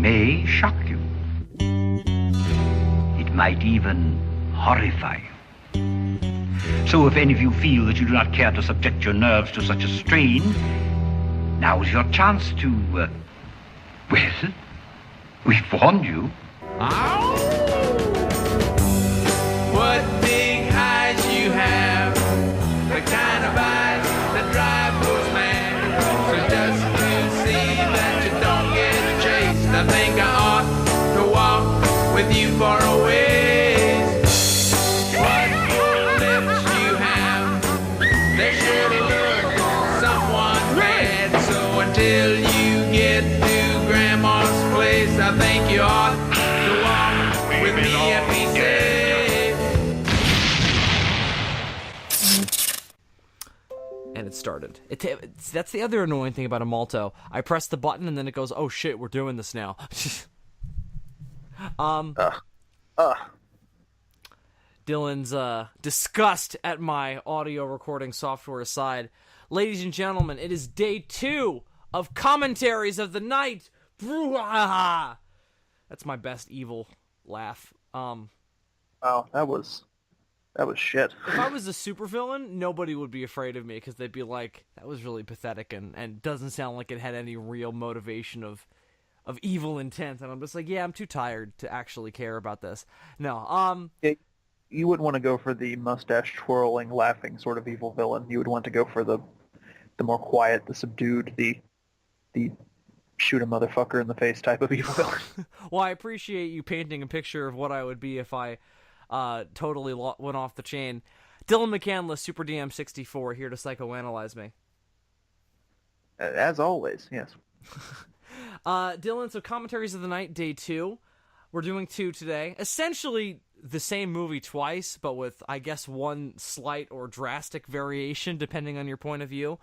may shock you. It might even horrify you. So if any of you feel that you do not care to subject your nerves to such a strain, now is your chance to, well, we've warned you. Ow! What big eyes you have, the kind of eyes that drive most mad. So just to see that you don't get chased, I think I ought to walk with you for a ways. What full lips you have, they sure look someone bad. So until you get to Grandma's place, I think you ought to walk with me and be safe. And it started. That's the other annoying thing about a Malto. I press the button and then it goes, oh shit, we're doing this now. Dylan's disgust at my audio recording software aside. Ladies and gentlemen, it is day 2 of Commentaries of the Night. That's my best evil laugh. Wow, that was shit. If I was a supervillain, nobody would be afraid of me because they'd be like, that was really pathetic and doesn't sound like it had any real motivation of evil intent. And I'm just like, yeah, I'm too tired to actually care about this. No, Yeah, you wouldn't want to go for the mustache twirling, laughing sort of evil villain. You would want to go for the more quiet, the subdued, the shoot a motherfucker in the face type of evil villain. Well, I appreciate you painting a picture of what I would be if I totally went off the chain. Dylan McCandless, Super DM64, here to psychoanalyze me. As always, yes. Dylan, so Commentaries of the Night, day 2. We're doing 2 today. Essentially the same movie twice, but with, I guess, one slight or drastic variation, depending on your point of view.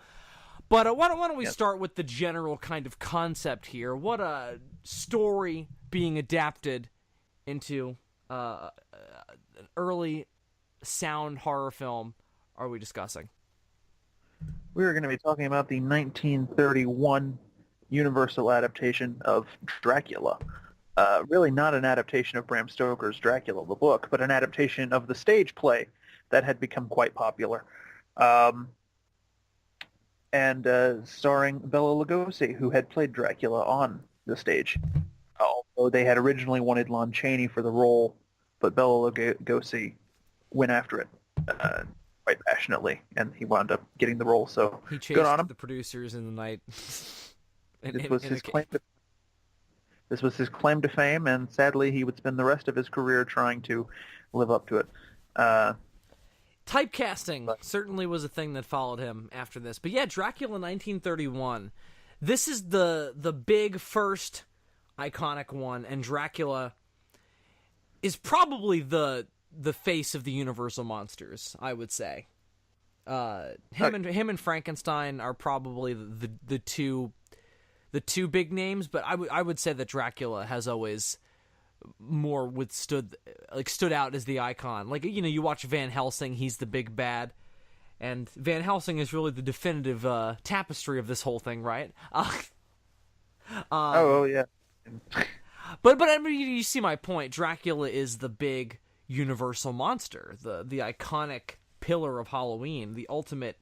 But why don't we start with the general kind of concept here? What a story being adapted into an early sound horror film are we discussing? We're going to be talking about the 1931 Universal adaptation of Dracula. Really not an adaptation of Bram Stoker's Dracula, the book, but an adaptation of the stage play that had become quite popular. And starring Bela Lugosi, who had played Dracula on the stage. Although they had originally wanted Lon Chaney for the role, but Bela Lugosi went after it quite passionately, and he wound up getting the role, so he chased good on him. The producers in the night. This was his claim to fame, and sadly he would spend the rest of his career trying to live up to it. Typecasting certainly was a thing that followed him after this. But yeah, Dracula 1931. This is the big first iconic one, and Dracula is probably the face of the Universal monsters, I would say. Him and Frankenstein are probably the two big names, but I would say that Dracula has always more stood out as the icon. Like, you know, you watch Van Helsing, he's the big bad, and Van Helsing is really the definitive tapestry of this whole thing, right? Yeah. But I mean, you see my point. Dracula is the big universal monster, the iconic pillar of Halloween, the ultimate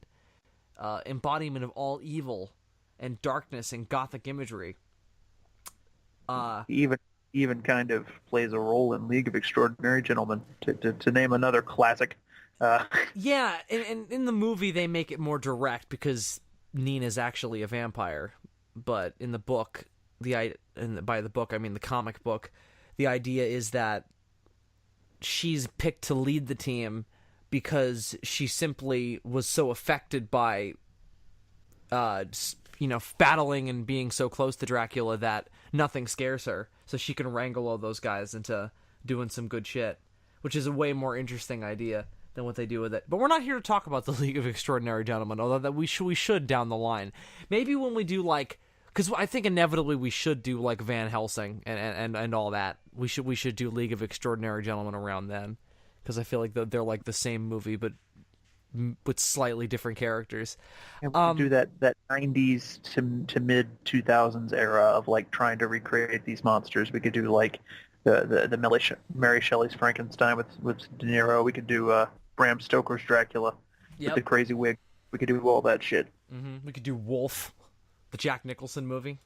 embodiment of all evil and darkness and gothic imagery. Even kind of plays a role in League of Extraordinary Gentlemen, to name another classic. Yeah, and in the movie they make it more direct because Nina's actually a vampire, but in the book, by the book I mean the comic book, the idea is that she's picked to lead the team because she simply was so affected by battling and being so close to Dracula that nothing scares her, so she can wrangle all those guys into doing some good shit, which is a way more interesting idea than what they do with it. But we're not here to talk about the League of Extraordinary Gentlemen, although that we should down the line. Maybe when we do, like, because I think inevitably we should do like Van Helsing and all that. We should do League of Extraordinary Gentlemen around then, because I feel like they're like the same movie, but with slightly different characters. And we could do that 90s to mid 2000s era of like trying to recreate these monsters. We could do like the Mary Shelley's Frankenstein with De Niro. We could do Bram Stoker's Dracula with the crazy wig. We could do all that shit. Mm-hmm. We could do Wolf, the Jack Nicholson movie.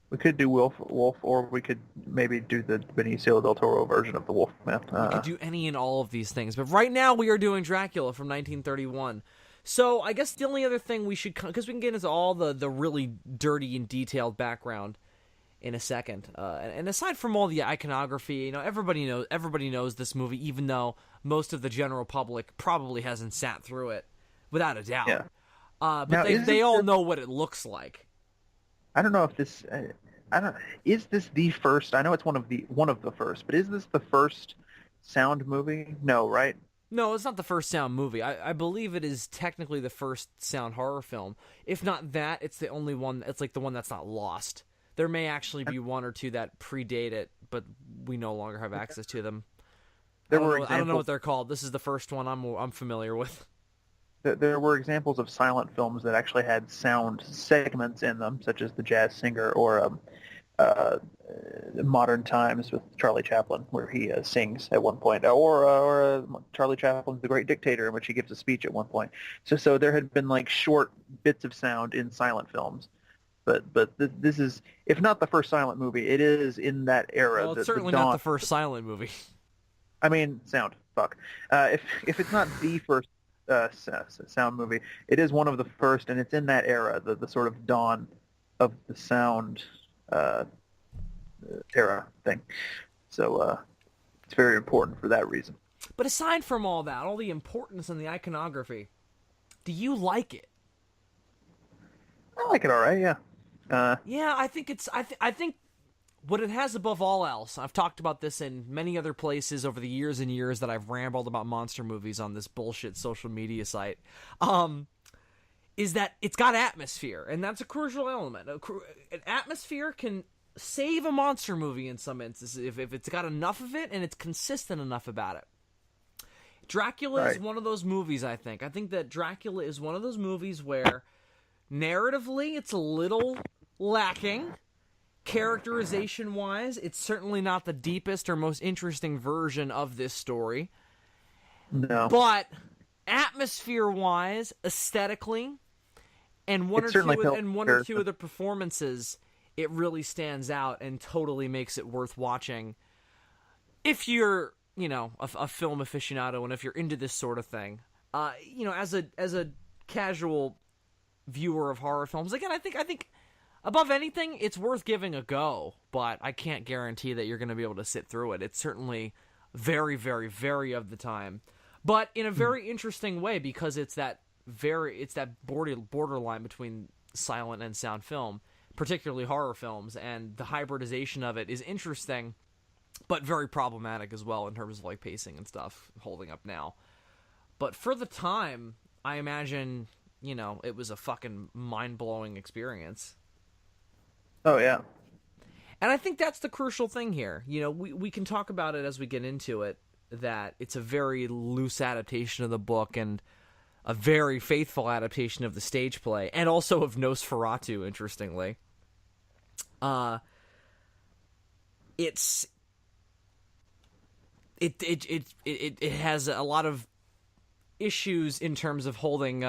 We could do Wolf, or we could maybe do the Benicio del Toro version of the Wolfman. We could do any and all of these things, but right now we are doing Dracula from 1931. So I guess the only other thing we should, because we can get into all the really dirty and detailed background in a second. And aside from all the iconography, everybody knows this movie, even though most of the general public probably hasn't sat through it, without a doubt. Yeah. But now, they all know what it looks like. I don't know if this. Is this the first? I know it's one of the first, but is this the first sound movie? No, right? No, it's not the first sound movie. I believe it is technically the first sound horror film. If not that, it's the only one. It's like the one that's not lost. There may actually be one or two that predate it, but we no longer have access to them. I don't know what they're called. This is the first one I'm familiar with. There were examples of silent films that actually had sound segments in them, such as The Jazz Singer or Modern Times with Charlie Chaplin, where he sings at one point, or Charlie Chaplin's The Great Dictator, in which he gives a speech at one point. So there had been like short bits of sound in silent films. But this is, if not the first silent movie, it is in that era. Well, it's certainly not the first silent movie. I mean, sound. Fuck. If it's not the first sound movie, it is one of the first, and it's in that era, the sort of dawn of the sound era thing. So it's very important for that reason. But aside from all that, all the importance and the iconography, do you like it? I like it all right, yeah. Yeah, I think it's. I think what it has above all else, I've talked about this in many other places over the years and years that I've rambled about monster movies on this bullshit social media site, is that it's got atmosphere, and that's a crucial element. An atmosphere can save a monster movie in some instances if it's got enough of it and it's consistent enough about it. Dracula is one of those movies, I think. I think that Dracula is one of those movies where narratively it's a little lacking. Characterization-wise, it's certainly not the deepest or most interesting version of this story. No. But atmosphere-wise, aesthetically, and one or two of the performances, it really stands out and totally makes it worth watching. If you're, a film aficionado, and if you're into this sort of thing, as a casual viewer of horror films, again, I think. Above anything, it's worth giving a go, but I can't guarantee that you're going to be able to sit through it. It's certainly very, very, very of the time, but in a very interesting way, because it's that borderline between silent and sound film, particularly horror films, and the hybridization of it is interesting, but very problematic as well in terms of like pacing and stuff holding up now. But for the time, I imagine, it was a fucking mind-blowing experience. Oh, yeah. And I think that's the crucial thing here. We can talk about it as we get into it, that it's a very loose adaptation of the book and a very faithful adaptation of the stage play, and also of Nosferatu, interestingly. It has a lot of issues in terms of holding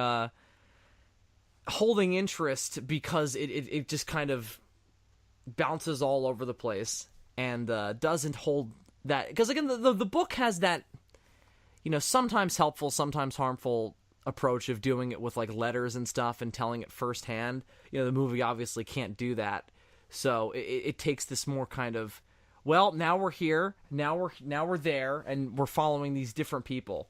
interest, because it just kind of bounces all over the place and doesn't hold that, because again the book has that sometimes helpful, sometimes harmful approach of doing it with like letters and stuff and telling it firsthand. The movie obviously can't do that, so it takes this more kind of, well, now we're here, now we're there, and we're following these different people,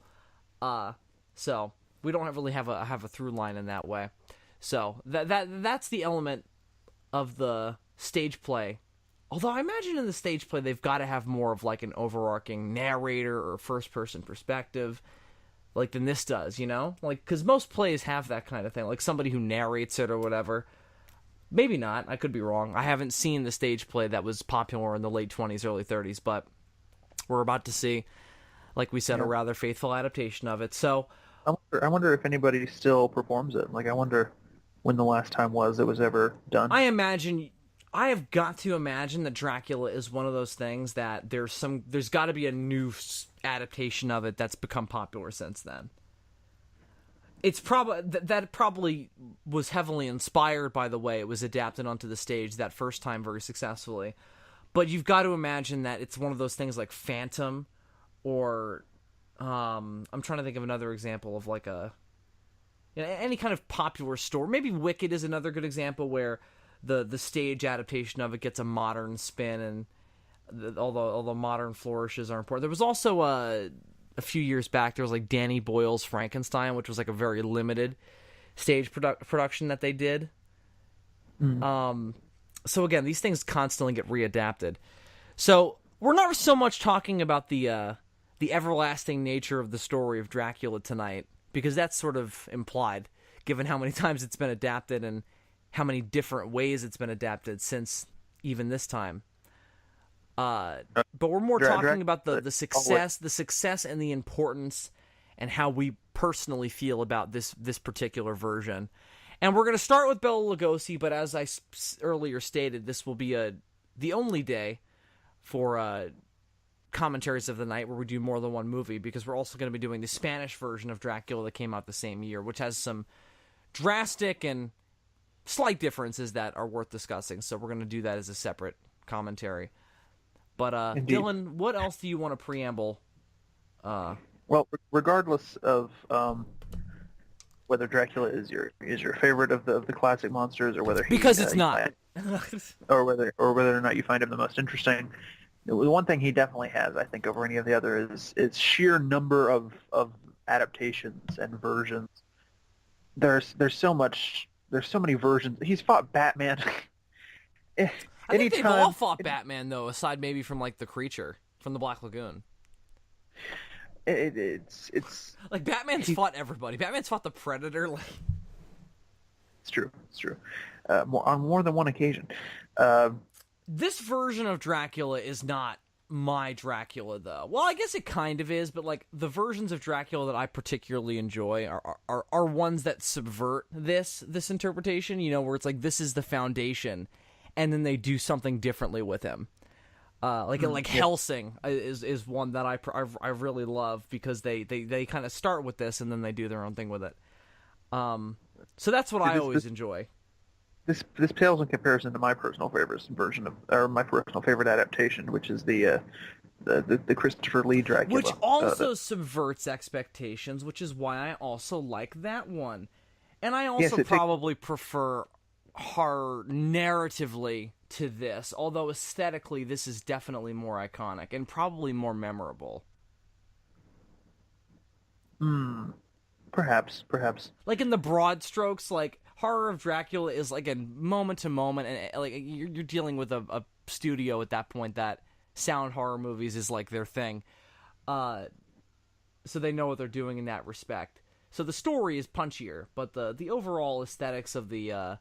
so we don't really have a through line in that way. So that's the element of the stage play. Although I imagine in the stage play they've got to have more of like an overarching narrator or first-person perspective, like than this does, Like, because most plays have that kind of thing, like somebody who narrates it or whatever. Maybe not. I could be wrong. I haven't seen the stage play that was popular in the late 20s, early 30s, but we're about to see, like we said, a rather faithful adaptation of it. So I wonder if anybody still performs it. Like, I wonder when the last time was it was ever done. I have got to imagine that Dracula is one of those things that there's got to be a new adaptation of it that's become popular since then. It's that probably was heavily inspired by the way it was adapted onto the stage that first time very successfully. But you've got to imagine that it's one of those things like Phantom, or I'm trying to think of another example of like any kind of popular story. Maybe Wicked is another good example where the stage adaptation of it gets a modern spin, and although modern flourishes are important. There was also a few years back, there was like Danny Boyle's Frankenstein, which was like a very limited stage production that they did. So again, these things constantly get readapted. So we're not so much talking about the everlasting nature of the story of Dracula tonight, because that's sort of implied, given how many times it's been adapted and how many different ways it's been adapted since even this time. But we're more talking about the success and the importance, and how we personally feel about this particular version. And we're going to start with Bela Lugosi, but as I earlier stated, this will be the only day for commentaries of the night where we do more than one movie, because we're also going to be doing the Spanish version of Dracula that came out the same year, which has some drastic and slight differences that are worth discussing. So we're going to do that as a separate commentary. But Dylan, what else do you want to preamble? Well, regardless of whether Dracula is your favorite of the classic monsters, or whether because it's not, or whether or not you find him the most interesting, the one thing he definitely has, I think, over any of the other is sheer number of adaptations and versions. There's so many versions. He's fought Batman. I think they've all fought Batman, though, aside maybe from, like, the Creature from the Black Lagoon. It's like, Batman's fought everybody. Batman's fought the Predator. Like... It's true. On more than one occasion. This version of Dracula is not my Dracula, though. Well, I guess it kind of is, but, like, the versions of Dracula that I particularly enjoy are ones that subvert this interpretation, you know, where it's like, this is the foundation, and then they do something differently with him. Helsing is one that I really love, because they kind of start with this and then they do their own thing with it. So that's what I always enjoy. This pales in comparison to my personal favorite version or my personal favorite adaptation, which is the Christopher Lee Dracula, which also subverts expectations, which is why I also like that one, and I also probably prefer horror narratively to this, although aesthetically this is definitely more iconic and probably more memorable. Perhaps. Like, in the broad strokes, like, horror of Dracula is like a moment to moment, and like you're dealing with a studio at that point that sound horror movies is like their thing, so they know what they're doing in that respect. So the story is punchier, but the overall aesthetics of the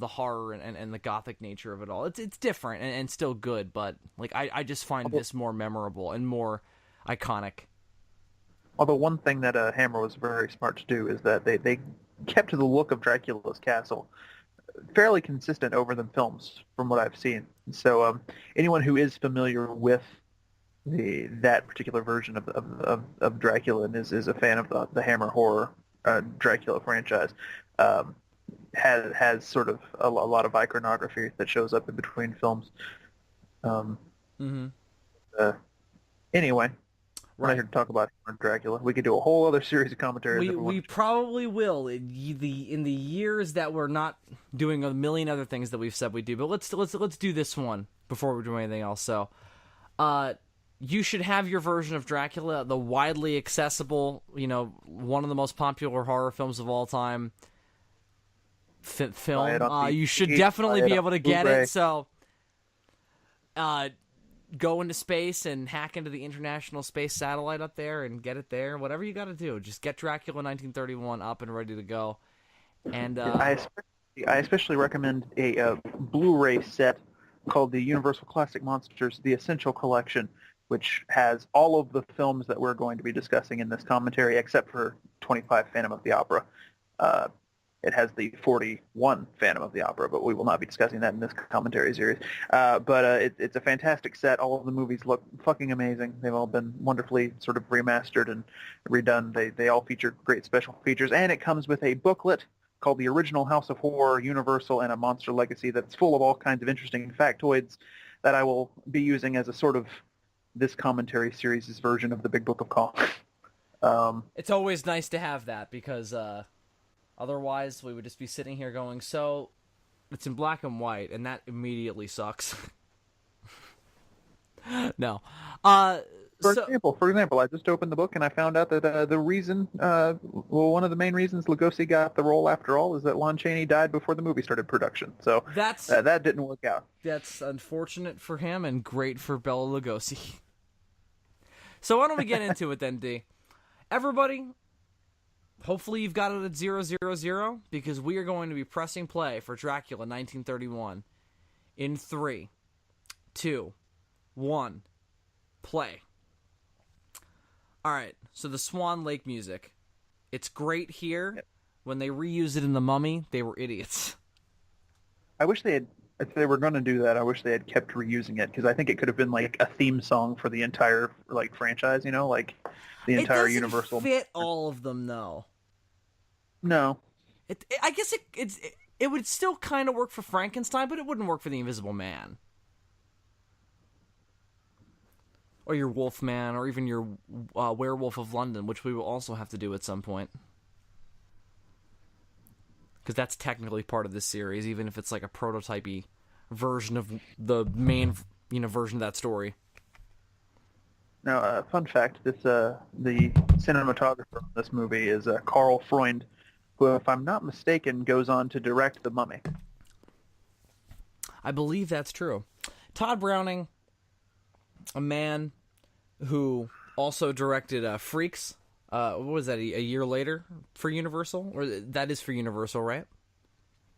horror and the gothic nature of it all, it's different and still good, but like I just find this more memorable and more iconic. Although one thing that Hammer was very smart to do is that they kept to the look of Dracula's castle fairly consistent over the films, from what I've seen. So anyone who is familiar with that particular version of Dracula and is a fan of the Hammer horror Dracula franchise, has sort of a lot of iconography that shows up in between films. Anyway, we're not here to talk about Dracula. We could do a whole other series of commentaries. We probably will in the years that we're not doing a million other things that we've said we do. But let's do this one before we do anything else. So, you should have your version of Dracula, the widely accessible, one of the most popular horror films of all time. Film. You should definitely be able to get it. So, go into space and hack into the International Space Satellite up there and get it there. Whatever you got to do, just get Dracula 1931 up and ready to go. And I especially recommend a Blu-ray set called the Universal Classic Monsters: The Essential Collection, which has all of the films that we're going to be discussing in this commentary, except for 25 Phantom of the Opera. It has the 41 Phantom of the Opera, but we will not be discussing that in this commentary series. It's a fantastic set. All of the movies look fucking amazing. They've all been wonderfully sort of remastered and redone. They all feature great special features, and it comes with a booklet called The Original House of Horror, Universal, and a Monster Legacy that's full of all kinds of interesting factoids that I will be using as a sort of this commentary series' version of the Big Book of Kong. It's always nice to have that because otherwise we would just be sitting here going, so it's in black and white, and that immediately sucks. No. For example, I just opened the book and I found out that the reason, one of the main reasons Lugosi got the role after all is that Lon Chaney died before the movie started production. So that didn't work out. That's unfortunate for him and great for Bela Lugosi. So why don't we get into it then, D? Everybody, hopefully you've got it at 000 because we are going to be pressing play for Dracula 1931 in 3, 2, 1, play. Alright, so the Swan Lake music. It's great here. Yep. When they reused it in The Mummy, they were idiots. I wish they had, if they were going to do that, I wish they had kept reusing it, because I think it could have been like a theme song for the entire like franchise, you know, like the entire Universal. It doesn't fit all of them, though. No. I guess it would still kind of work for Frankenstein, but it wouldn't work for The Invisible Man. Or your Wolfman, or even your Werewolf of London, which we will also have to do at some point. Because that's technically part of this series, even if it's like a prototypey version of the main, version of that story. Now, fun fact, the cinematographer of this movie is Karl Freund, who, if I'm not mistaken, goes on to direct The Mummy. I believe that's true. Todd Browning, a man who also directed Freaks. What was that, a year later for Universal? Or that is for Universal, right?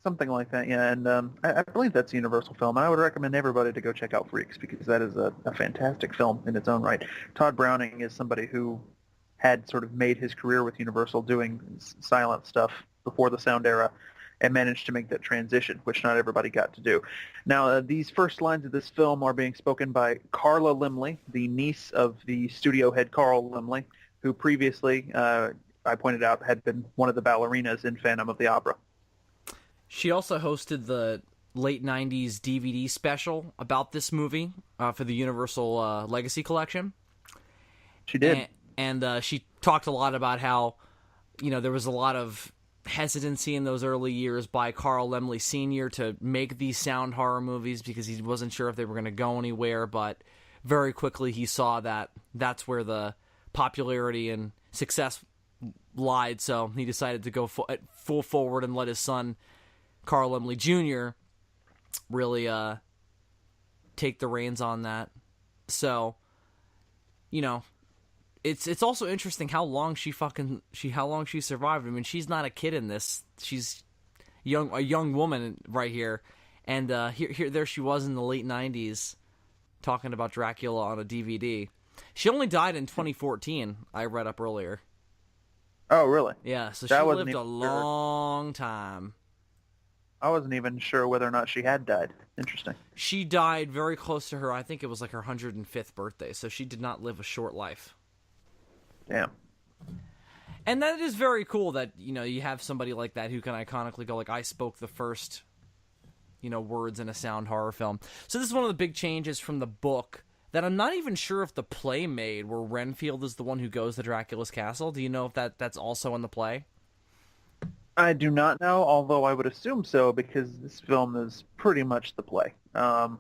Something like that, yeah. And I believe that's a Universal film. And I would recommend everybody to go check out Freaks because that is a fantastic film in its own right. Todd Browning is somebody who had sort of made his career with Universal doing silent stuff before the sound era and managed to make that transition, which not everybody got to do. Now, these first lines of this film are being spoken by Carla Laemmle, the niece of the studio head Carl Laemmle, who previously, I pointed out, had been one of the ballerinas in Phantom of the Opera. She also hosted the late 90s DVD special about this movie for the Universal Legacy Collection. She did. And she talked a lot about how, there was a lot of hesitancy in those early years by Carl Laemmle Sr. to make these sound horror movies because he wasn't sure if they were going to go anywhere, but very quickly he saw that that's where the popularity and success lied, so he decided to go full forward and let his son, Carl Laemmle Jr., really take the reins on that. So, It's also interesting how long she survived. I mean, she's not a kid in this. She's a young woman right here, and there she was in the late 90s, talking about Dracula on a DVD. She only died in 2014. I read up earlier. Oh, really? Yeah, so she lived a long time. I wasn't even sure whether or not she had died. Interesting. She died very close to her. I think it was like her 105th birthday. So she did not live a short life. Damn. And that is very cool that, you have somebody like that who can iconically go like, I spoke the first, words in a sound horror film. So this is one of the big changes from the book that I'm not even sure if the play made, where Renfield is the one who goes to Dracula's castle. Do you know if that's also in the play? I do not know, although I would assume so because this film is pretty much the play, from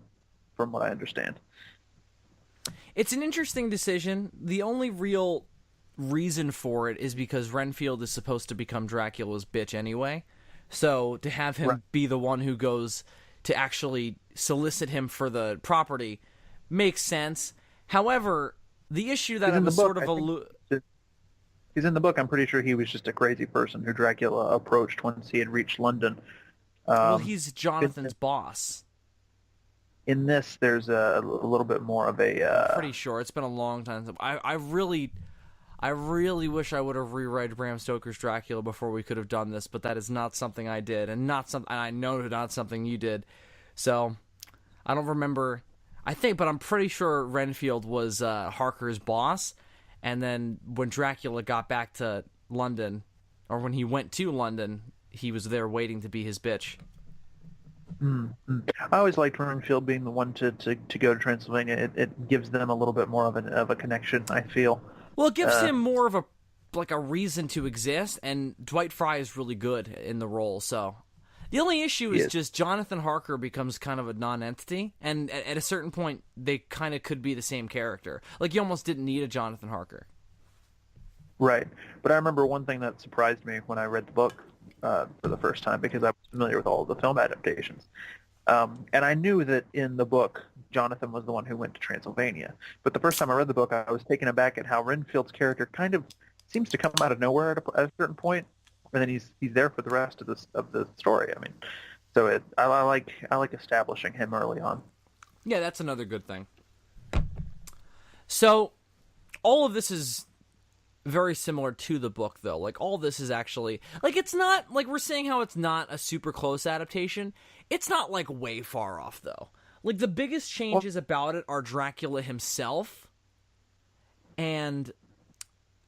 what I understand. It's an interesting decision. The only real reason for it is because Renfield is supposed to become Dracula's bitch anyway. So to have him be the one who goes to actually solicit him for the property makes sense. However, the issue that I was sort of he's in the book. I'm pretty sure he was just a crazy person who Dracula approached once he had reached London. Well, he's Jonathan's boss. In this, there's a little bit more of a. Pretty sure it's been a long time. I really wish I would have reread Bram Stoker's Dracula before we could have done this, but that is not something I did, and I know not something you did. So I don't remember. But I'm pretty sure Renfield was Harker's boss, and then when Dracula got back to London, or when he went to London, he was there waiting to be his bitch. I always liked Renfield being the one to go to Transylvania. It gives them a little bit more of a connection, I feel. Well, it gives him more of a reason to exist, and Dwight Fry is really good in the role. So the only issue is just Jonathan Harker becomes kind of a non-entity, and at a certain point, they kind of could be the same character. Like, you almost didn't need a Jonathan Harker. Right. But I remember one thing that surprised me when I read the book for the first time, because I was familiar with all of the film adaptations. And I knew that in the book, Jonathan was the one who went to Transylvania. But the first time I read the book, I was taken aback at how Renfield's character kind of seems to come out of nowhere at a certain point, and then he's there for the rest of the story. I mean, so I like establishing him early on. Yeah, that's another good thing. So all of this is very similar to the book, though. Like, all this is actually, like, it's not, like, we're saying how it's not a super close adaptation. It's not, like, way far off, though. Like, the biggest changes about it are Dracula himself, and,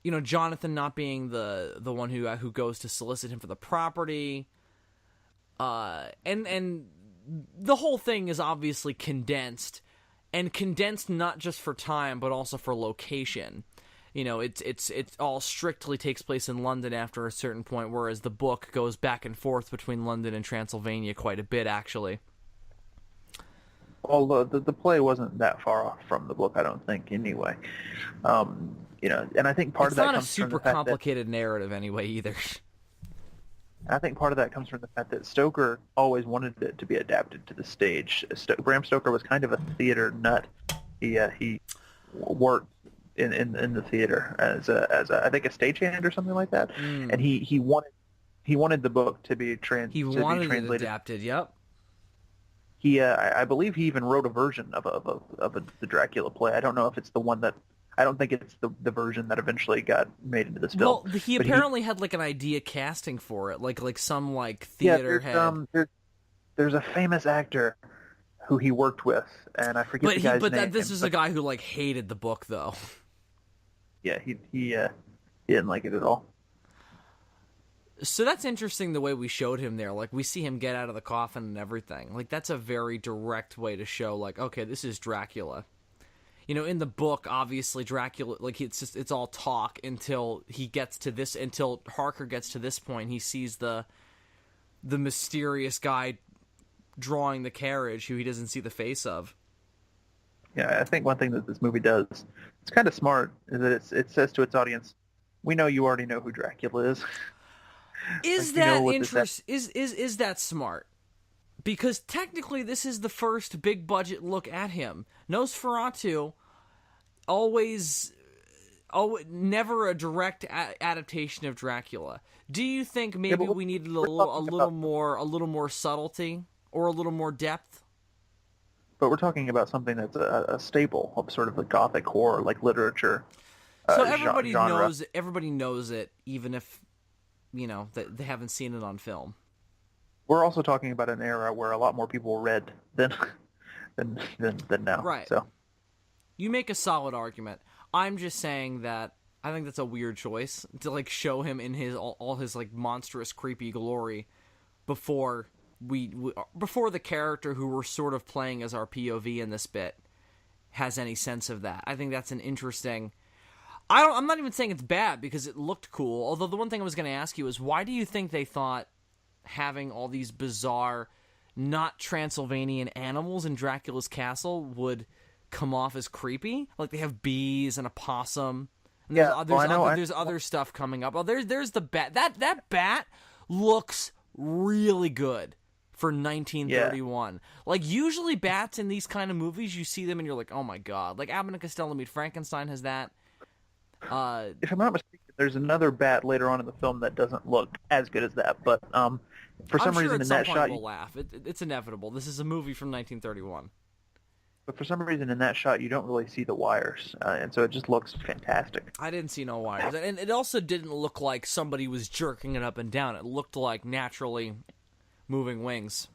you know, Jonathan not being the one who goes to solicit him for the property, and the whole thing is obviously condensed, and condensed not just for time, but also for location. You know, it's all strictly takes place in London after a certain point, whereas the book goes back and forth between London and Transylvania quite a bit, actually. Although the play wasn't that far off from the book, I don't think, anyway. You know, and I think part of that comes from the fact that... It's not a super complicated narrative anyway, either. I think part of that comes from the fact that Stoker always wanted it to be adapted to the stage. Bram Stoker was kind of a theater nut. He worked in the theater as a I think a stagehand or something like that, and he wanted the book to be translated. It adapted. Yep. I believe he even wrote a version of the Dracula play. I don't know if it's the one that. I don't think it's the version that eventually got made into this film. Well, he apparently had like an idea casting for it, like some like theater head. There's a famous actor who he worked with, and I forget the guy's name. But this is a guy who like hated the book, though. Yeah, he didn't like it at all. So that's interesting the way we showed him there. Like, we see him get out of the coffin and everything. Like, that's a very direct way to show, like, okay, this is Dracula. You know, in the book, obviously, Dracula, like, it's all talk until Harker gets to this point. He sees the mysterious guy drawing the carriage who he doesn't see the face of. Yeah, I think one thing that this movie does, it's kind of smart, is that it says to its audience, we know you already know who Dracula is. Is that is that smart? Because technically this is the first big budget look at him. Nosferatu never a direct adaptation of Dracula. Do you think maybe we needed a little more subtlety or a little more depth? But we're talking about something that's a staple of sort of the Gothic horror, like literature. So everybody knows it, even if you know that they haven't seen it on film. We're also talking about an era where a lot more people read than now. Right. So you make a solid argument. I'm just saying that I think that's a weird choice to like show him in his all his like monstrous, creepy glory before before the character who we're sort of playing as our POV in this bit has any sense of that. I think that's an interesting. I'm not even saying it's bad because it looked cool. Although the one thing I was going to ask you is why do you think they thought having all these bizarre, not Transylvanian animals in Dracula's castle would come off as creepy? Like they have bees and a possum. And there's other stuff coming up. Oh, there's the bat. That bat looks really good for 1931. Yeah. Like usually bats in these kind of movies, you see them and you're like, oh my god. Like Abbott and Costello Meet Frankenstein has that. If I'm not mistaken, there's another bat later on in the film that doesn't look as good as that. But for some reason, in that shot, we'll laugh. It's inevitable. This is a movie from 1931. but for some reason in that shot you don't really see the wires, and so it just looks fantastic. I didn't see no wires. And it also didn't look like somebody was jerking it up and down. It looked like naturally moving wings.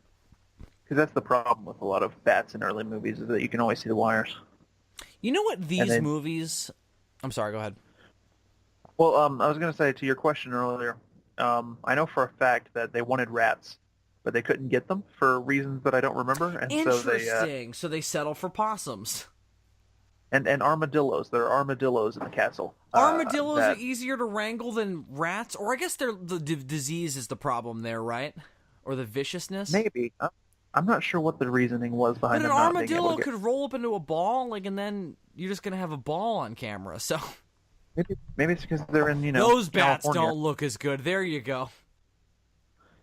Because that's the problem with a lot of bats in early movies, is that you can always see the wires. You know what these movies... I'm sorry, go ahead. Well, I was going to say, to your question earlier, I know for a fact that they wanted rats, but they couldn't get them for reasons that I don't remember. And Interesting. So they settle for possums. And armadillos. There are armadillos in the castle. Armadillos are easier to wrangle than rats? Or I guess the disease is the problem there, right? Or the viciousness? Maybe. I'm not sure what the reasoning was behind them not being able to get... But an armadillo could roll up into a ball, and then you're just going to have a ball on camera, so... Maybe it's because they're in, Those bats California. don't look as good. There you go.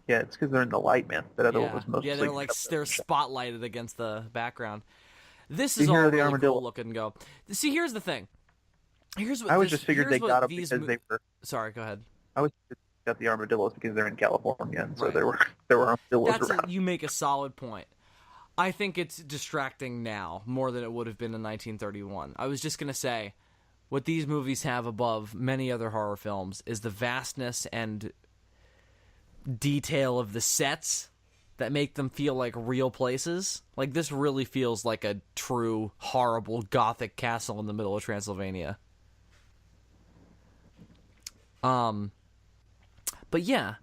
Yeah, it's because they're in the light, man. That other one was mostly... Yeah, they're spotlighted against the background. This is all really cool looking go. See, here's the thing. I always just figured they got them because they were... Sorry, go ahead. I always got the armadillos because they're in California, and so there were armadillos around. You make a solid point. I think it's distracting now more than it would have been in 1931. I was just going to say, what these movies have above many other horror films is the vastness and detail of the sets that make them feel like real places. Like, this really feels like a true, horrible, gothic castle in the middle of Transylvania. But yeah,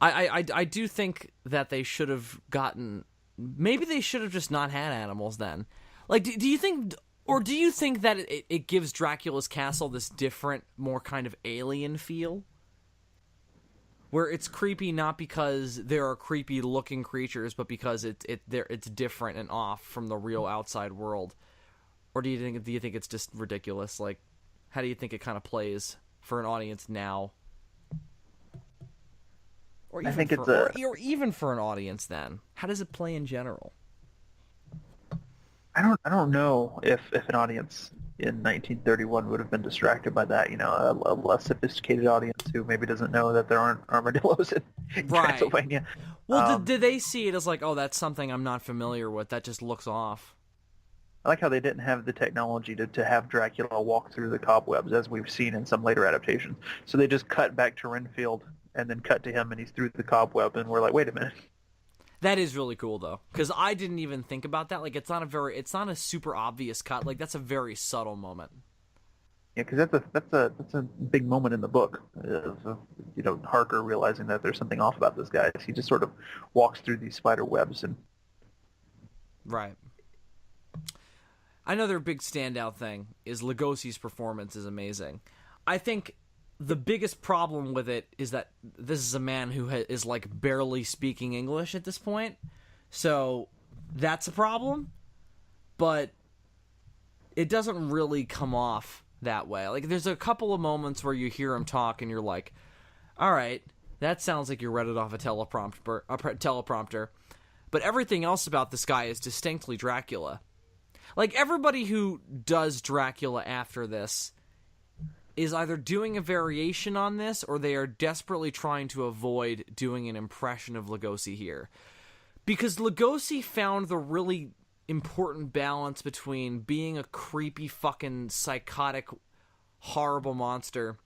I do think that they should have gotten... Maybe they should have just not had animals then. Like, do you think... Or do you think that it gives Dracula's castle this different, more kind of alien feel? Where it's creepy not because there are creepy-looking creatures, but because it's different and off from the real outside world? Or do you think it's just ridiculous? Like, how do you think it kind of plays for an audience now? Or even for an audience then. How does it play in general? I don't know if an audience in 1931 would have been distracted by that. A less sophisticated audience who maybe doesn't know that there aren't armadillos in Transylvania. Well, did they see it as like, oh, that's something I'm not familiar with, that just looks off? I like how they didn't have the technology to have Dracula walk through the cobwebs as we've seen in some later adaptations. So they just cut back to Renfield and then cut to him and he's through the cobweb, and we're like, wait a minute. That is really cool, though, because I didn't even think about that. Like, it's not a super obvious cut. Like, that's a very subtle moment. Yeah, because that's a big moment in the book. Harker realizing that there's something off about this guy. He just sort of walks through these spider webs and. Right. Another big standout thing is Lugosi's performance is amazing. I think the biggest problem with it is that this is a man who is like barely speaking English at this point. So that's a problem, but it doesn't really come off that way. Like, there's a couple of moments where you hear him talk and you're like, all right, that sounds like you read it off a teleprompter. But everything else about this guy is distinctly Dracula. Like, everybody who does Dracula after this is either doing a variation on this or they are desperately trying to avoid doing an impression of Lugosi here. Because Lugosi found the really important balance between being a creepy fucking psychotic horrible monster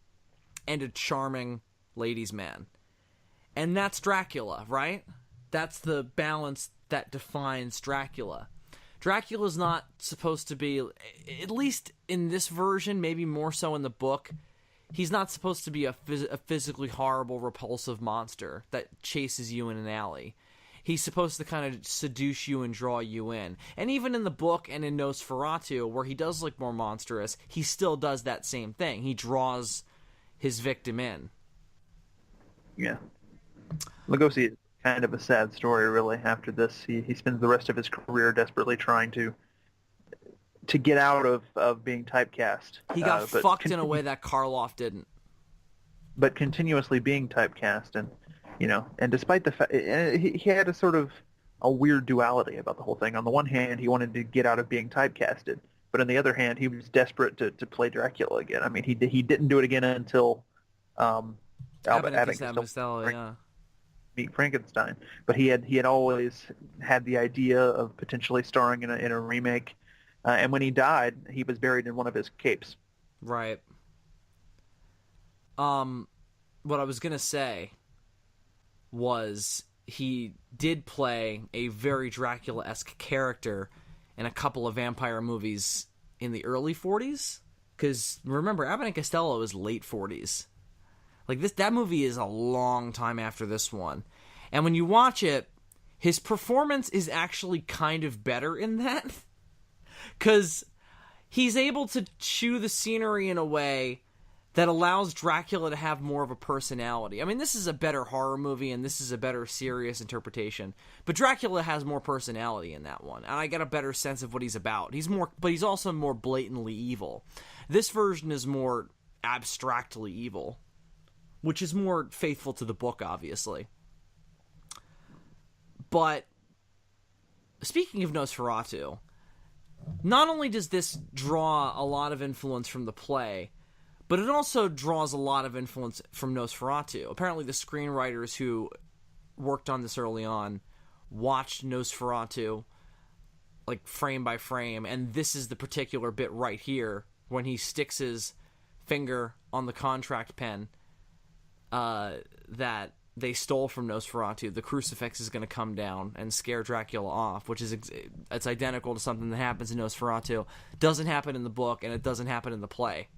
and a charming ladies' man. And that's Dracula, right? That's the balance that defines Dracula. Dracula's not supposed to be, at least in this version, maybe more so in the book, he's not supposed to be a physically horrible, repulsive monster that chases you in an alley. He's supposed to kind of seduce you and draw you in. And even in the book and in Nosferatu, where he does look more monstrous, he still does that same thing. He draws his victim in. Yeah. Lugosi is kind of a sad story, really. After this, he spends the rest of his career desperately trying to get out of being typecast. He got fucked in a way that Karloff didn't. But continuously being typecast, and despite the fact, he had a sort of a weird duality about the whole thing. On the one hand, he wanted to get out of being typecasted, but on the other hand, he was desperate to play Dracula again. I mean, he didn't do it again until Abbott Costello, yeah. Meet Frankenstein, but he had always had the idea of potentially starring in a remake. And when he died, he was buried in one of his capes. Right. What I was gonna say was he did play a very Dracula-esque character in a couple of vampire movies in the early 40s. Because remember, Abbott and Costello is late 40s. Like that movie is a long time after this one. And when you watch it, his performance is actually kind of better in that. Because he's able to chew the scenery in a way that allows Dracula to have more of a personality. I mean, this is a better horror movie, and this is a better serious interpretation. But Dracula has more personality in that one, and I get a better sense of what he's about. But he's also more blatantly evil. This version is more abstractly evil, which is more faithful to the book, obviously. But speaking of Nosferatu, not only does this draw a lot of influence from the play, but it also draws a lot of influence from Nosferatu. Apparently the screenwriters who worked on this early on watched Nosferatu, like, frame by frame, and this is the particular bit right here, when he sticks his finger on the contract pen that they stole from Nosferatu. The crucifix is going to come down and scare Dracula off, which is it's identical to something that happens in Nosferatu. Doesn't happen in the book, and it doesn't happen in the play.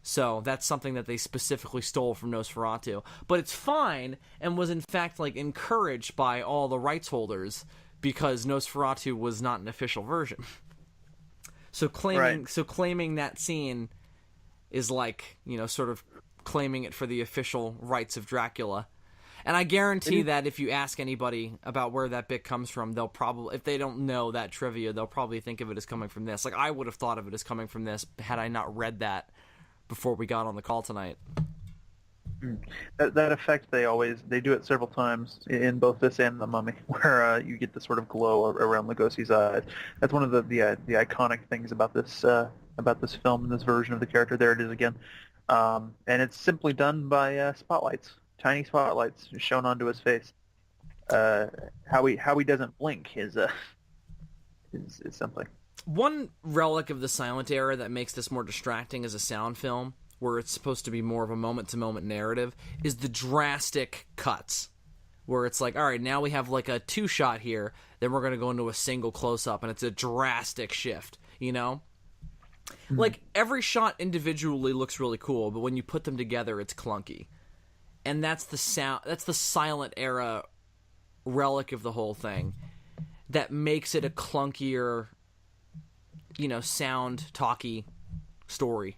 So that's something that they specifically stole from Nosferatu. But it's fine, and was in fact like encouraged by all the rights holders, because Nosferatu was not an official version. So claiming that scene is like, sort of claiming it for the official rights of Dracula. And I guarantee that if you ask anybody about where that bit comes from, they'll probably, if they don't know that trivia, they'll probably think of it as coming from this. Like, I would have thought of it as coming from this had I not read that before we got on the call tonight. That effect, they do it several times in both this and The Mummy, where you get the sort of glow around Lugosi's eyes. That's one of the iconic things about this film and this version of the character. There it is again, and it's simply done by spotlights, tiny spotlights shown onto his face. How he doesn't blink is something. One relic of the silent era that makes this more distracting as a sound film, where it's supposed to be more of a moment-to-moment narrative, is the drastic cuts, where it's like, all right, now we have like a two-shot here, then we're going to go into a single close-up, and it's a drastic shift, Mm-hmm. Like, every shot individually looks really cool, but when you put them together, it's clunky. And that's the silent era relic of the whole thing that makes it a clunkier, sound, talky story,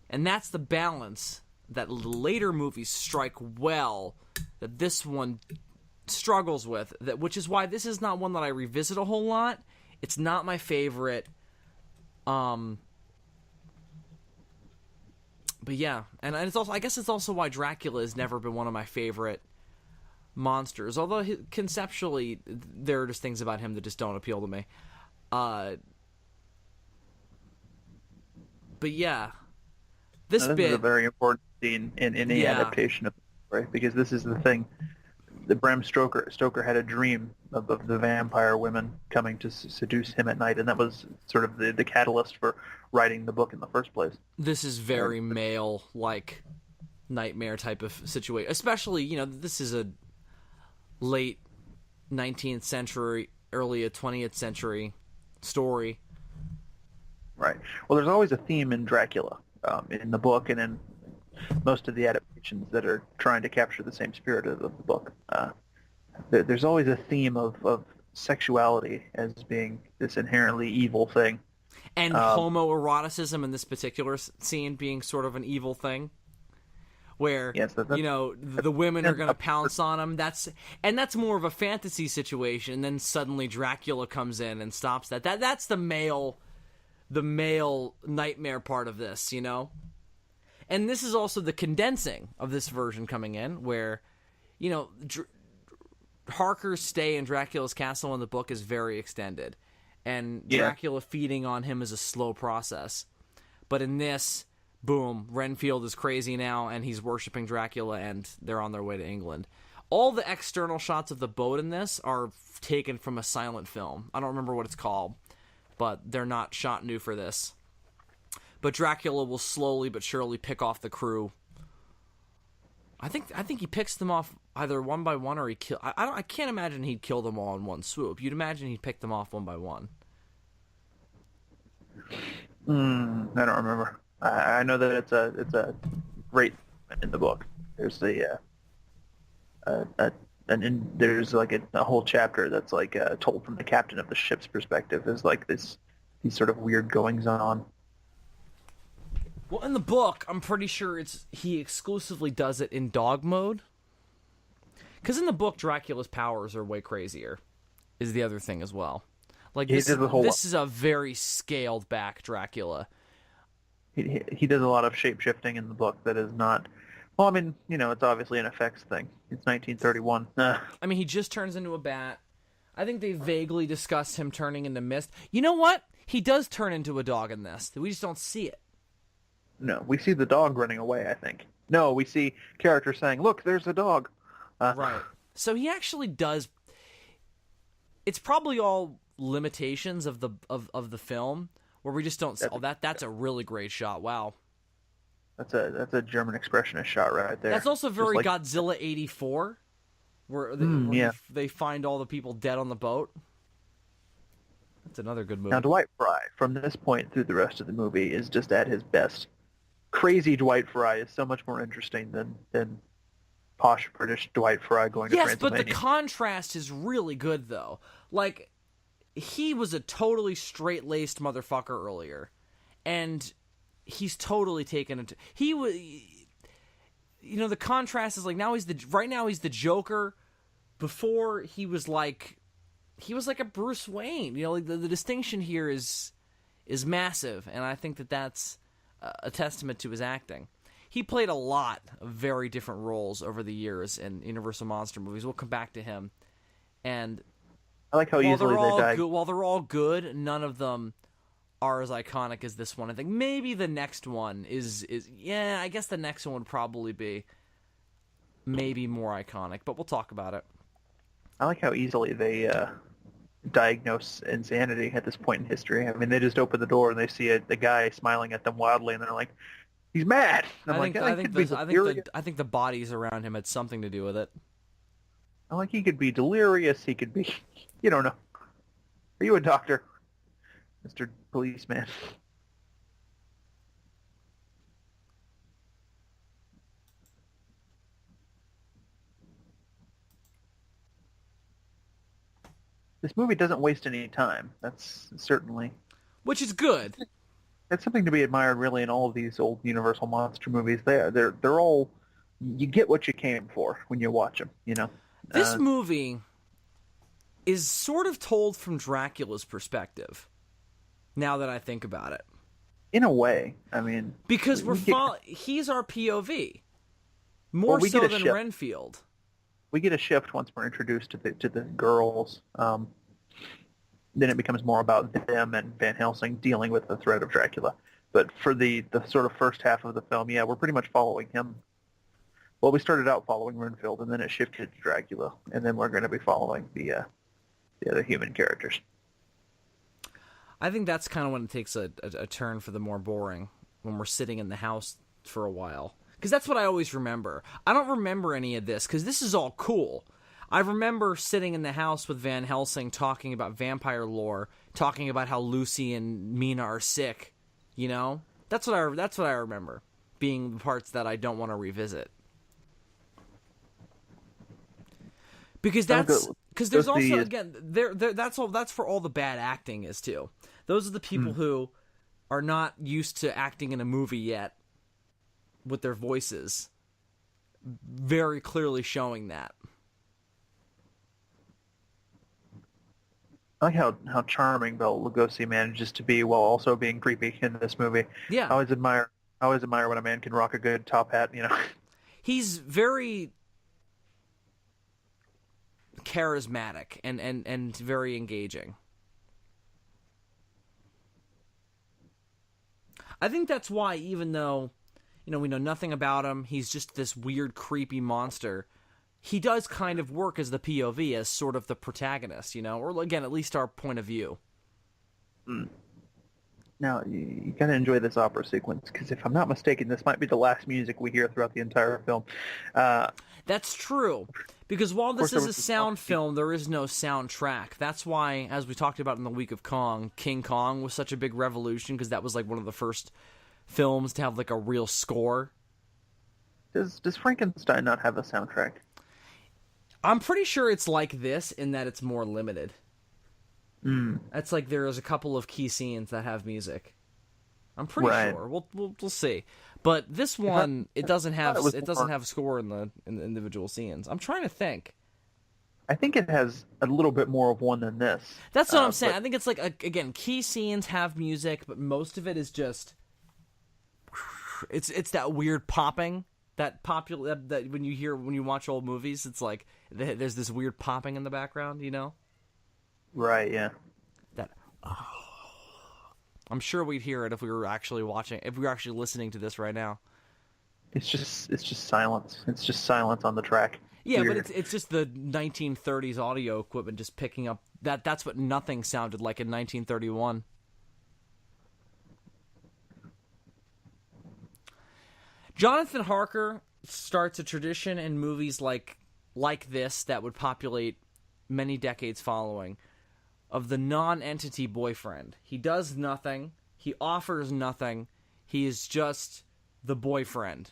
And that's the balance that later movies strike well, that this one struggles with, which is why this is not one that I revisit a whole lot. It's not my favorite. But yeah, and it's also, I guess it's also why Dracula has never been one of my favorite monsters. Although conceptually, there are just things about him that just don't appeal to me. But yeah, this is a very important scene in any adaptation of the story, because this is the thing. The Bram Stoker had a dream of the vampire women coming to seduce him at night, and that was sort of the catalyst for writing the book in the first place. This is very male-like nightmare type of situation. Especially, this is a late 19th century, early 20th century story. Right. Well, there's always a theme in Dracula, in the book and in most of the adaptations that are trying to capture the same spirit of the book. There's always a theme of sexuality as being this inherently evil thing. And homoeroticism in this particular scene being sort of an evil thing. Where, yes, the women are going to pounce on him. That's more of a fantasy situation, and then suddenly Dracula comes in and stops that. That's the male nightmare part of this, And this is also the condensing of this version coming in, where, Harker's stay in Dracula's castle in the book is very extended, and Dracula feeding on him is a slow process. But in this, boom, Renfield is crazy now, and he's worshiping Dracula, and they're on their way to England. All the external shots of the boat in this are taken from a silent film. I don't remember what it's called, but they're not shot new for this. But Dracula will slowly but surely pick off the crew. I think he picks them off either one by one, or he kill. I can't imagine he'd kill them all in one swoop. You'd imagine he'd pick them off one by one. I don't remember. I know that it's a great in the book. There's there's like a whole chapter that's like told from the captain of the ship's perspective. Is like these sort of weird goings on. Well, in the book, I'm pretty sure he exclusively does it in dog mode. Because in the book, Dracula's powers are way crazier, is the other thing as well. Like, this is a very scaled back Dracula. He does a lot of shape-shifting in the book that is not... Well, I mean, it's obviously an effects thing. It's 1931. I mean, he just turns into a bat. I think they vaguely discussed him turning into mist. You know what? He does turn into a dog in this. We just don't see it. No, we see the dog running away, I think. No, we see characters saying, look, there's a dog. Right. So he actually does... It's probably all limitations of the film, where we just don't... That's a really great shot. Wow. That's a German expressionist shot right there. That's also very Godzilla 84, where they find all the people dead on the boat. That's another good movie. Now, Dwight Fry, from this point through the rest of the movie, is just at his best. Crazy Dwight Fry is so much more interesting than posh British Dwight Fry going to Transylvania. Yes, but the contrast is really good, though. Like, he was a totally straight-laced motherfucker earlier, and he's totally taken it. He was, the contrast is like right now he's the Joker. Before he was like a Bruce Wayne. The distinction here is massive, and I think that's a testament to his acting. He played a lot of very different roles over the years in Universal Monster movies. We'll come back to him. And I like how easily they die. While they're all good, none of them are as iconic as this one. I think maybe the next one is I guess the next one would probably be maybe more iconic, but we'll talk about it. I like how easily they diagnose insanity at this point in history. I mean, they just open the door and they see the guy smiling at them wildly, and they're like, "He's mad." I think the bodies around him had something to do with it. I'm like, he could be delirious. He could be, you don't know. Are you a doctor, Mr. Policeman? This movie doesn't waste any time. That's certainly... Which is good. That's something to be admired, really, in all of these old Universal monster movies. They're all... You get what you came for when you watch them, This movie is sort of told from Dracula's perspective, now that I think about it. In a way. I mean... Because he's our POV. More so than Renfield. We get a shift once we're introduced to the girls. Then it becomes more about them and Van Helsing dealing with the threat of Dracula. But for the sort of first half of the film, we're pretty much following him. Well, we started out following Renfield, and then it shifted to Dracula, and then we're going to be following the other human characters. I think that's kind of when it takes a turn for the more boring, when we're sitting in the house for a while. Because that's what I always remember. I don't remember any of this, because this is all cool. I remember sitting in the house with Van Helsing talking about vampire lore, talking about how Lucy and Mina are sick, That's what I remember, being the parts that I don't want to revisit. Because there's also, again, that's for all the bad acting is, too. Those are the people who are not used to acting in a movie yet, with their voices very clearly showing that. I like how charming Bela Lugosi manages to be while also being creepy in this movie. Yeah. I always admire when a man can rock a good top hat, He's very charismatic and very engaging. I think that's why, even though, we know nothing about him, he's just this weird, creepy monster, he does kind of work as the POV, as sort of the protagonist, or, again, at least our point of view. Now, you gotta enjoy this opera sequence, because if I'm not mistaken, this might be the last music we hear throughout the entire film. That's true, because while this is a sound film, there is no soundtrack. That's why, as we talked about in the Week of Kong, King Kong was such a big revolution, because that was like one of the first films to have like a real score. Does Frankenstein not have a soundtrack? I'm pretty sure it's like this in that it's more limited. That's like there's a couple of key scenes that have music. I'm pretty sure. We'll see. But this one, it doesn't have a score in the individual scenes. I'm trying to think. I think it has a little bit more of one than this. That's what I'm saying. I think it's like again, key scenes have music, but most of it is just it's that weird popping that when you watch old movies, it's like there's this weird popping in the background, Right, yeah. I'm sure we'd hear it if we were actually listening to this right now. It's just silence. It's just silence on the track. Yeah, Weird. but it's just the 1930s audio equipment just picking up that's what nothing sounded like in 1931. Jonathan Harker starts a tradition in movies like this that would populate many decades following, of the non-entity boyfriend. He does nothing. He offers nothing. He is just the boyfriend.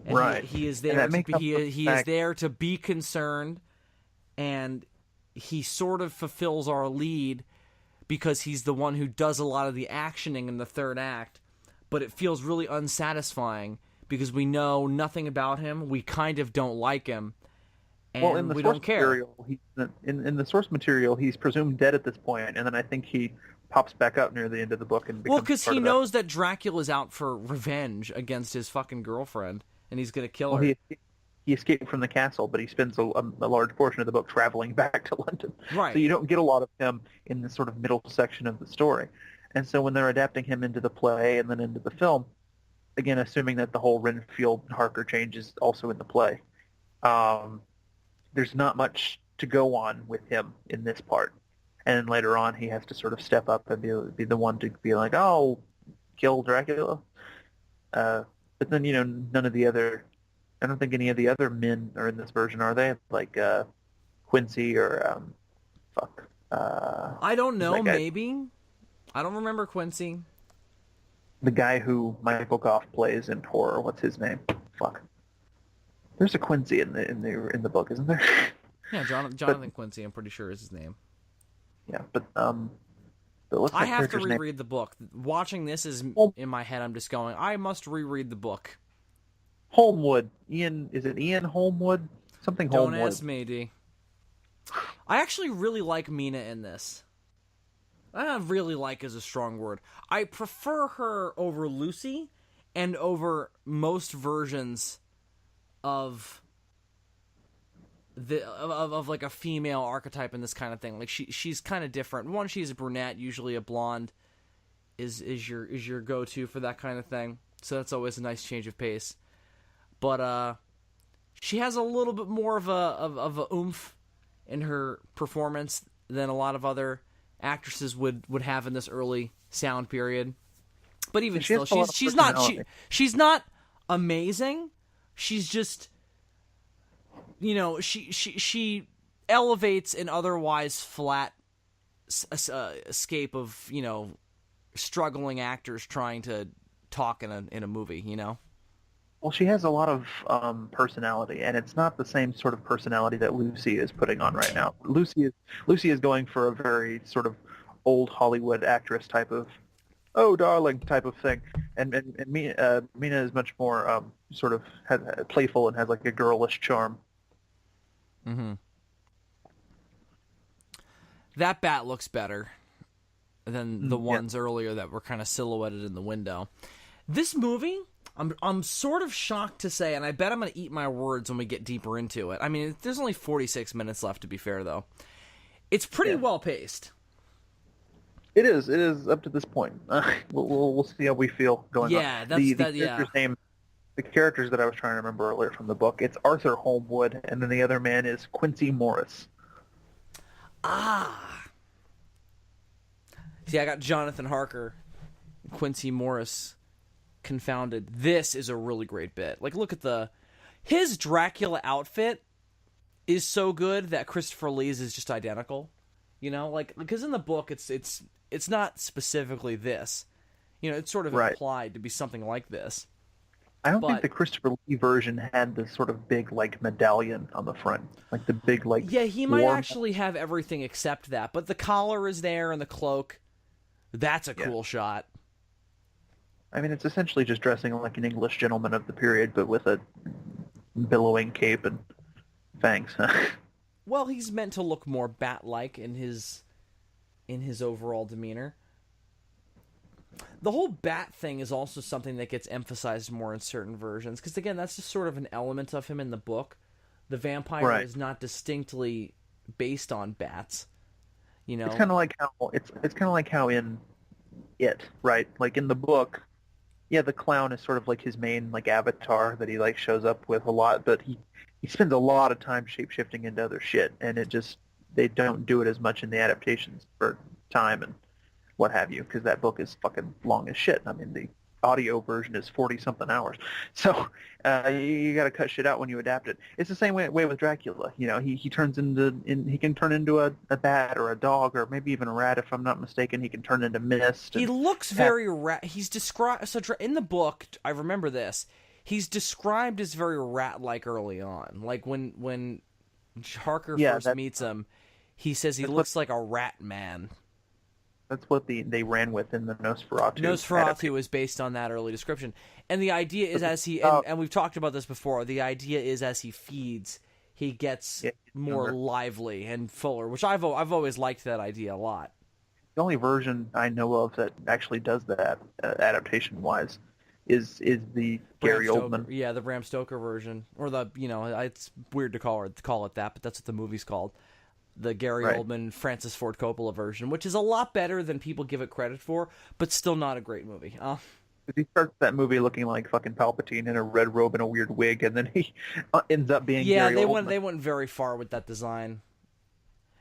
And right. He is there. He is there to be concerned, and he sort of fulfills our lead because he's the one who does a lot of the actioning in the third act. But it feels really unsatisfying because we know nothing about him. We kind of don't like him. And we don't care. In the source material, he's presumed dead at this point, and then I think he pops back up near the end of the book. Because he knows that Dracula's out for revenge against his fucking girlfriend, and he's going to kill her. He escaped from the castle, but he spends a large portion of the book traveling back to London. Right. So you don't get a lot of him in the sort of middle section of the story. And so when they're adapting him into the play and then into the film, again, assuming that the whole Renfield-Harker change is also in the play, there's not much to go on with him in this part. And then later on, he has to sort of step up and be the one to be like, oh, kill Dracula. But then, none of the other... I don't think any of the other men are in this version, are they? Like Quincy or... I don't know, maybe. I don't remember Quincy. The guy who Michael Goff plays in horror. What's his name? Fuck. There's a Quincy in the book, isn't there? Yeah, Jonathan Quincy, I'm pretty sure is his name. Yeah, but what's I have to reread the book. Watching this is in my head. I'm just going, I must reread the book. Holmwood. Is it Ian Holmwood? Something Holmwood. Don't ask me, D. I actually really like Mina in this. Really like is a strong word. I prefer her over Lucy and over most versions of like a female archetype in this kind of thing. Like she's kind of different. One, she's a brunette, usually a blonde is your go-to for that kind of thing. So that's always a nice change of pace. But she has a little bit more of a oomph in her performance than a lot of other actresses would have in this early sound period. But even still, she's not amazing. She's just, she elevates an otherwise flat escape of, struggling actors trying to talk in a movie, Well, she has a lot of personality, and it's not the same sort of personality that Lucy is putting on right now. Lucy is going for a very sort of old Hollywood actress type of, oh darling type of thing, and Mina is much more sort of playful and has like a girlish charm. Mm-hmm. That bat looks better than the ones earlier that were kind of silhouetted in the window. This movie, I'm sort of shocked to say, and I bet I'm going to eat my words when we get deeper into it. I mean, there's only 46 minutes left, to be fair, though. It's pretty well paced. It is. It is up to this point. We'll see how we feel going on. Yeah, The yeah. character's name, the characters that I was trying to remember earlier from the book. It's Arthur Holmwood, and then the other man is Quincy Morris. Ah. See, I got Jonathan Harker, Quincy Morris confounded. This is a really great bit. Like, look at his Dracula outfit is so good that Christopher Lee's is just identical. You know, like, because in the book it's not specifically this. You know, it's sort of implied to be something like this. I don't think the Christopher Lee version had this sort of big, like, medallion on the front. Like, the big, like... Yeah, he might actually have everything except that. But the collar is there and the cloak. That's a cool shot. I mean, it's essentially just dressing like an English gentleman of the period, but with a billowing cape and fangs. Well, he's meant to look more bat-like in his overall demeanor. The whole bat thing is also something that gets emphasized more in certain versions, because again, that's just sort of an element of him in the book. The vampire is not distinctly based on bats. You know, it's kind of like how it's kind of like how in It, right? Like in the book, yeah, the clown is sort of like his main like avatar that he like shows up with a lot, but he spends a lot of time shape-shifting into other shit, and they don't do it as much in the adaptations for time and what have you, because that book is fucking long as shit. I mean, the audio version is 40-something hours. So you got to cut shit out when you adapt it. It's the same way with Dracula. You know, he can turn into a bat or a dog or maybe even a rat, if I'm not mistaken. He can turn into mist. He looks very rat. He's described... So in the book, I remember this, he's described as very rat-like early on. Like when Harker first meets him, he says he looks like a rat man. That's what they ran with in the Nosferatu. Nosferatu is based on that early description. And the idea is and we've talked about this before, the idea is as he feeds, he gets more lively and fuller, which I've always liked that idea a lot. The only version I know of that actually does that, adaptation-wise, is the Gary Oldman. Yeah, the Bram Stoker version. Or it's weird to call it that, but that's what the movie's called. The Gary Oldman, Francis Ford Coppola version, which is a lot better than people give it credit for, but still not a great movie. He starts that movie looking like fucking Palpatine in a red robe and a weird wig, and then he ends up being Gary Oldman. They went very far with that design.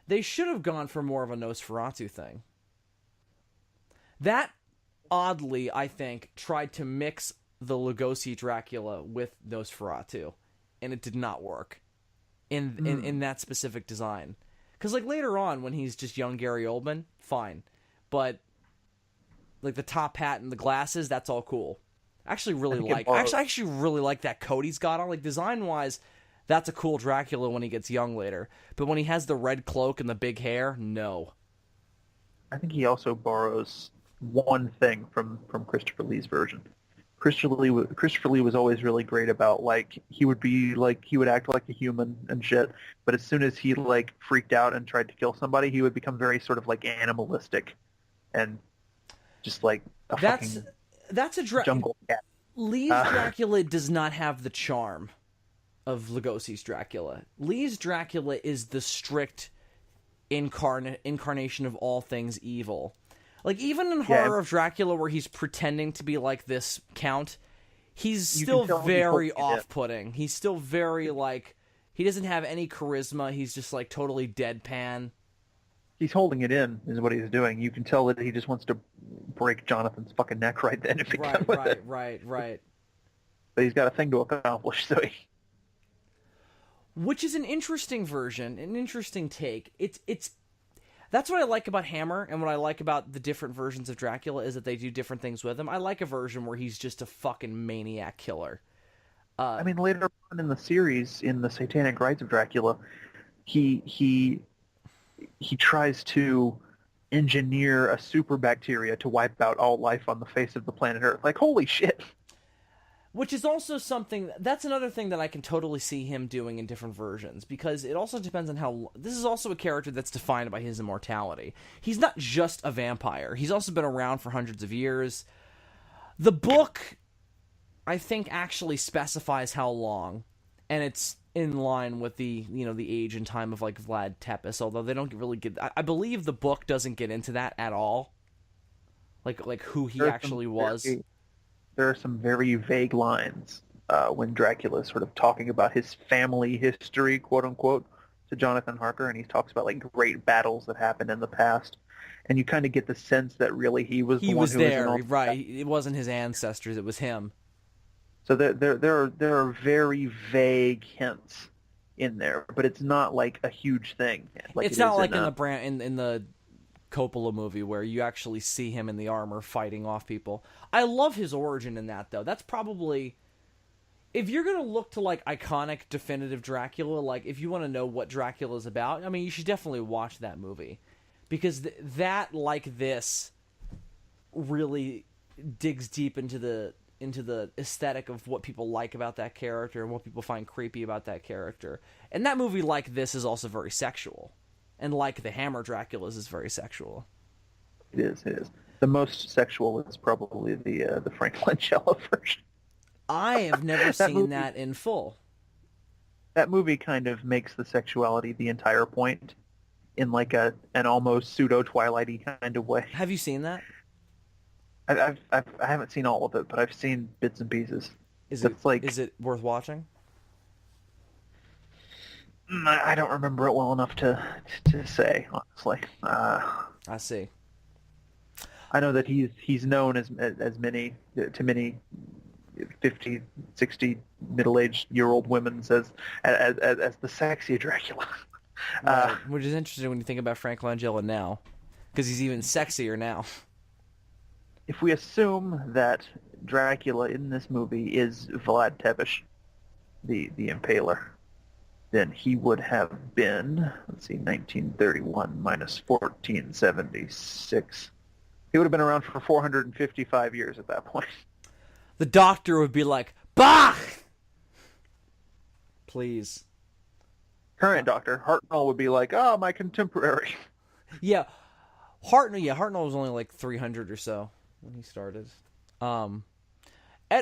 They should have gone for more of a Nosferatu thing. That, oddly, I think, tried to mix the Lugosi Dracula with Nosferatu, and it did not work in that specific design. Because, like, later on, when he's just young Gary Oldman, fine. But, like, the top hat and the glasses, that's all cool. I actually really like that coat he's got on. Like, design-wise, that's a cool Dracula when he gets young later. But when he has the red cloak and the big hair, no. I think he also borrows one thing from Christopher Lee's version. Christopher Lee was always really great about, like, he would act like a human and shit, but as soon as he, like, freaked out and tried to kill somebody, he would become very sort of, like, animalistic and just, like, that's a jungle cat. Lee's Dracula does not have the charm of Lugosi's Dracula. Lee's Dracula is the strict incarnation of all things evil. Like, even in Horror of Dracula, where he's pretending to be like this count, he's still very off-putting. He's still very, like, he doesn't have any charisma. He's just, like, totally deadpan. He's holding it in, is what he's doing. You can tell that he just wants to break Jonathan's fucking neck right then if he can with it. Right. But he's got a thing to accomplish, so Which is an interesting version, an interesting take. That's what I like about Hammer, and what I like about the different versions of Dracula is that they do different things with him. I like a version where he's just a fucking maniac killer. I mean, later on in the series, in the Satanic Rites of Dracula, he tries to engineer a super bacteria to wipe out all life on the face of the planet Earth. Like, holy shit. Which is also that's another thing that I can totally see him doing in different versions, because it also depends on how... This is also a character that's defined by his immortality. He's not just a vampire. He's also been around for hundreds of years. The book, I think, actually specifies how long, and it's in line with the age and time of, like, Vlad Tepes, although they don't really get... I believe the book doesn't get into that at all. like who he There are actually was. There are some very vague lines when Dracula is sort of talking about his family history, quote unquote, to Jonathan Harker, and he talks about like great battles that happened in the past, and you kind of get the sense that really he was He the one was who there, was in all right? It wasn't his ancestors; it was him. So there are very vague hints in there, but it's not like a huge thing. Like It's it not is like in in the in the Coppola movie where you actually see him in the armor fighting off people. I love his origin in that though. That's probably, if you're gonna look to like iconic, definitive Dracula, like if you want to know what Dracula's about, I mean, you should definitely watch that movie because that like this really digs deep into the aesthetic of what people like about that character and what people find creepy about that character. And that movie, like this, is also very sexual. And like the Hammer Draculas is very sexual. It is. It is. The most sexual is probably the Frank Langella version. I have never seen movie, that in full. That movie kind of makes the sexuality the entire point in like an almost pseudo Twilighty kind of way. Have you seen that? I haven't seen all of it, but I've seen bits and pieces. Is it worth watching? I don't remember it well enough to say, honestly. I see. I know that he's known as many 50, 60 middle-aged-year-old women as the sexy Dracula. Right. Which is interesting when you think about Frank Langella now, because he's even sexier now. If we assume that Dracula in this movie is Vlad Tepes, the Impaler, then he would have been, 1931 minus 1476. He would have been around for 455 years at that point. The Doctor would be like, "Bah! Please." Current Doctor, Hartnell, would be like, "Oh, my contemporary." Yeah, Hartnell was only like 300 or so when he started.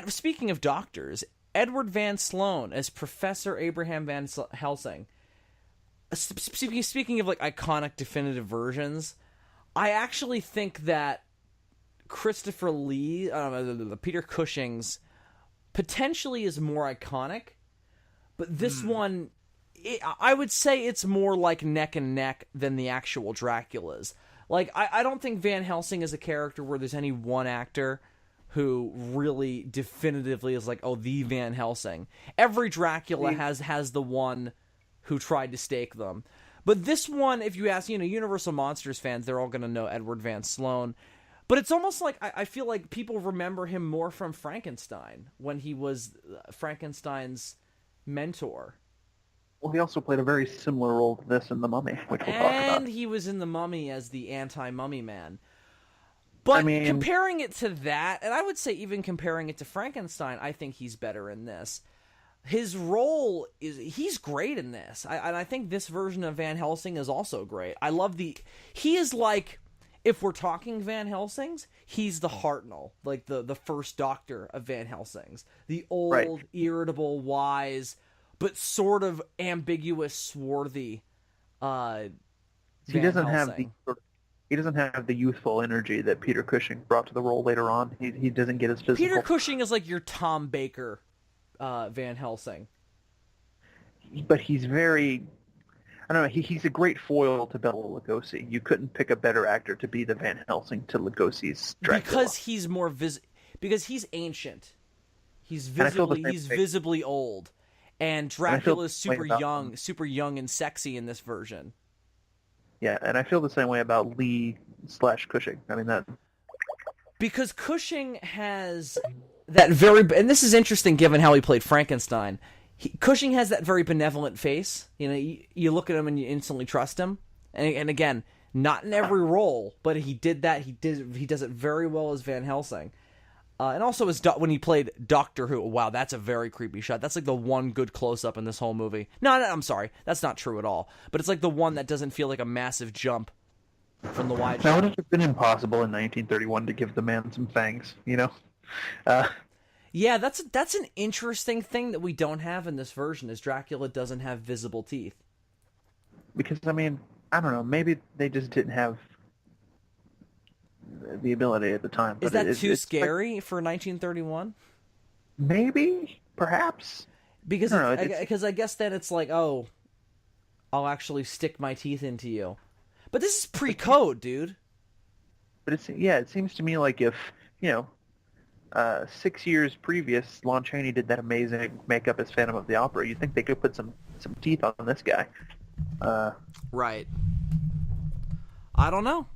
Speaking of doctors, Edward Van Sloan as Professor Abraham Van Helsing. Speaking of like iconic definitive versions, I actually think that Christopher Lee, Peter Cushing's, potentially is more iconic, but this one, I would say it's more like neck and neck than the actual Draculas. Like, I don't think Van Helsing is a character where there's any one actor who really definitively is like, oh, the Van Helsing. Every Dracula has the one who tried to stake them. But this one, if you ask, Universal Monsters fans, they're all going to know Edward Van Sloan. But it's almost like, I feel like people remember him more from Frankenstein, when he was Frankenstein's mentor. Well, he also played a very similar role to this in The Mummy, which we'll talk about. And he was in The Mummy as the anti-mummy man. But comparing it to that, and I would say even comparing it to Frankenstein, I think he's better in this. His role he's great in this. And I think this version of Van Helsing is also great. I love he is like, if we're talking Van Helsings, he's the Hartnell, like the first Doctor of Van Helsings. The old, right, irritable, wise, but sort of ambiguous, swarthy Van Helsing. He doesn't have the youthful energy that Peter Cushing brought to the role later on. He doesn't get as physical. Peter Cushing is like your Tom Baker Van Helsing. But he's very... I don't know, he's a great foil to Bela Lugosi. You couldn't pick a better actor to be the Van Helsing to Lugosi's Dracula. Because he's more because he's ancient. He's visibly old. And Dracula's super young and sexy in this version. Yeah, and I feel the same way about Lee/Cushing. I mean, that... Because Cushing has that very... And this is interesting given how he played Frankenstein. Cushing has that very benevolent face. You look at him and you instantly trust him. And again, not in every role, but he did that. He does it very well as Van Helsing. And also when he played Doctor Who. Wow, that's a very creepy shot. That's like the one good close-up in this whole movie. No, I'm sorry. That's not true at all. But it's like the one that doesn't feel like a massive jump from the wide shot. Now, would it have been impossible in 1931 to give the man some fangs, Yeah, that's an interesting thing that we don't have in this version, is Dracula doesn't have visible teeth. Because, I mean, I don't know, maybe they just didn't have... the ability at the time. Is But that too it's scary for 1931? maybe, perhaps. Because I don't know, I guess then it's like, oh, I'll actually stick my teeth into you. But this is pre-code, dude. But it seems to me like if 6 years previous, Lon Chaney did that amazing makeup as Phantom of the Opera, you'd think they could put some teeth on this guy. Right. I don't know.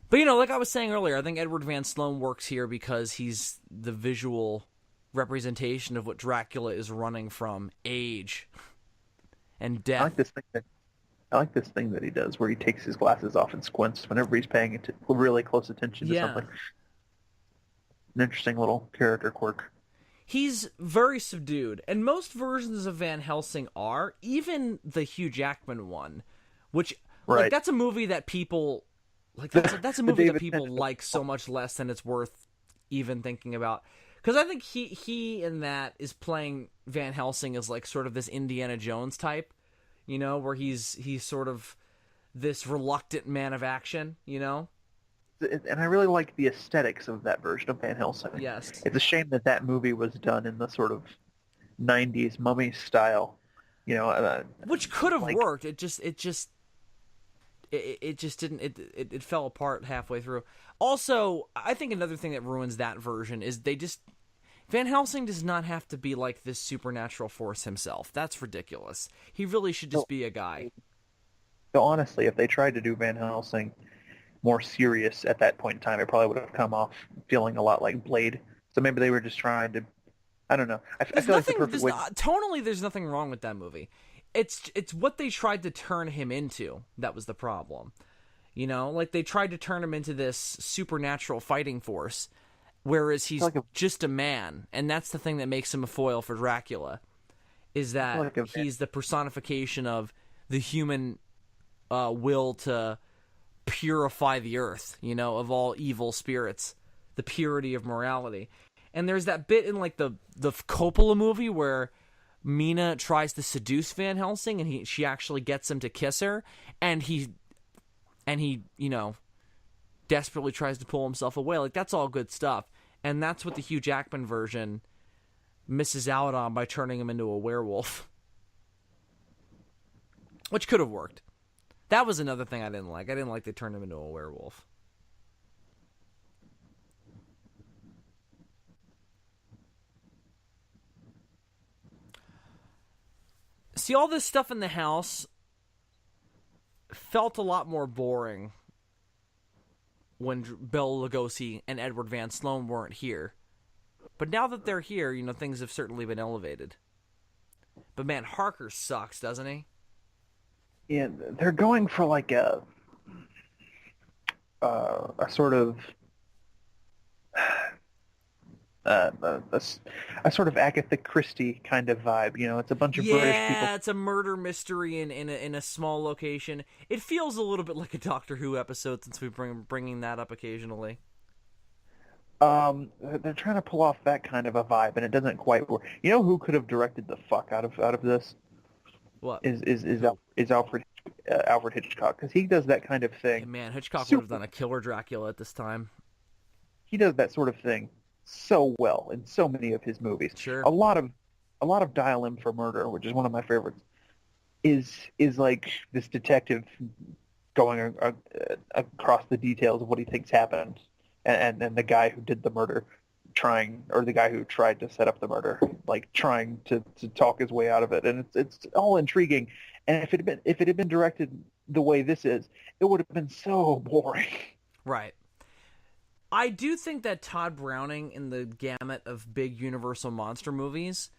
But, like I was saying earlier, I think Edward Van Sloan works here because he's the visual representation of what Dracula is running from: age and death. I like this thing that he does where he takes his glasses off and squints whenever he's paying really close attention to something. An interesting little character quirk. He's very subdued, and most versions of Van Helsing are, even the Hugh Jackman one, which like that's a movie that people like. That's a movie that people like so much less than it's worth even thinking about. Because I think he in that is playing Van Helsing as like sort of this Indiana Jones type, where he's sort of this reluctant man of action, And I really like the aesthetics of that version of Van Helsing. Yes. It's a shame that movie was done in the sort of 90s mummy style, which could have worked. It just didn't. It fell apart halfway through. Also, I think another thing that ruins that version is Van Helsing does not have to be like this supernatural force himself. That's ridiculous. He really should just be a guy. So honestly, if they tried to do Van Helsing more serious at that point in time, it probably would have come off feeling a lot like Blade. So maybe they were just trying to, I don't know. I feel like the perfect way. Tonally, there's nothing wrong with that movie. It's what they tried to turn him into that was the problem. Like they tried to turn him into this supernatural fighting force, whereas he's just a man, and that's the thing that makes him a foil for Dracula, is that he's the personification of the human will to purify the earth, of all evil spirits, the purity of morality. And there's that bit in like the Coppola movie where Mina tries to seduce Van Helsing and she actually gets him to kiss her, and he desperately tries to pull himself away. Like, that's all good stuff. And that's what the Hugh Jackman version misses out on by turning him into a werewolf. Which could have worked. That was another thing I didn't like. I didn't like they turned him into a werewolf. See, all this stuff in the house felt a lot more boring when Bela Lugosi and Edward Van Sloan weren't here. But now that they're here, things have certainly been elevated. But man, Harker sucks, doesn't he? Yeah, they're going for like a sort of a sort of Agatha Christie kind of vibe. It's a bunch of British people. Yeah, it's a murder mystery in a small location. It feels a little bit like a Doctor Who episode since we bringing that up occasionally. They're trying to pull off that kind of a vibe, and it doesn't quite work. You know who could have directed the fuck out of this? What? Is Alfred Hitchcock, because he does that kind of thing. Hey, man, Hitchcock would have done a killer Dracula at this time. He does that sort of thing so well in so many of his movies. Sure. A lot of Dial M for Murder, which is one of my favorites, is like this detective going across the details of what he thinks happened, and the guy who did the murder the guy who tried to set up the murder, like trying to talk his way out of it, and it's all intriguing. And if it had been directed the way this is, it would have been so boring. Right. I do think that Todd Browning, in the gamut of big Universal monster movies,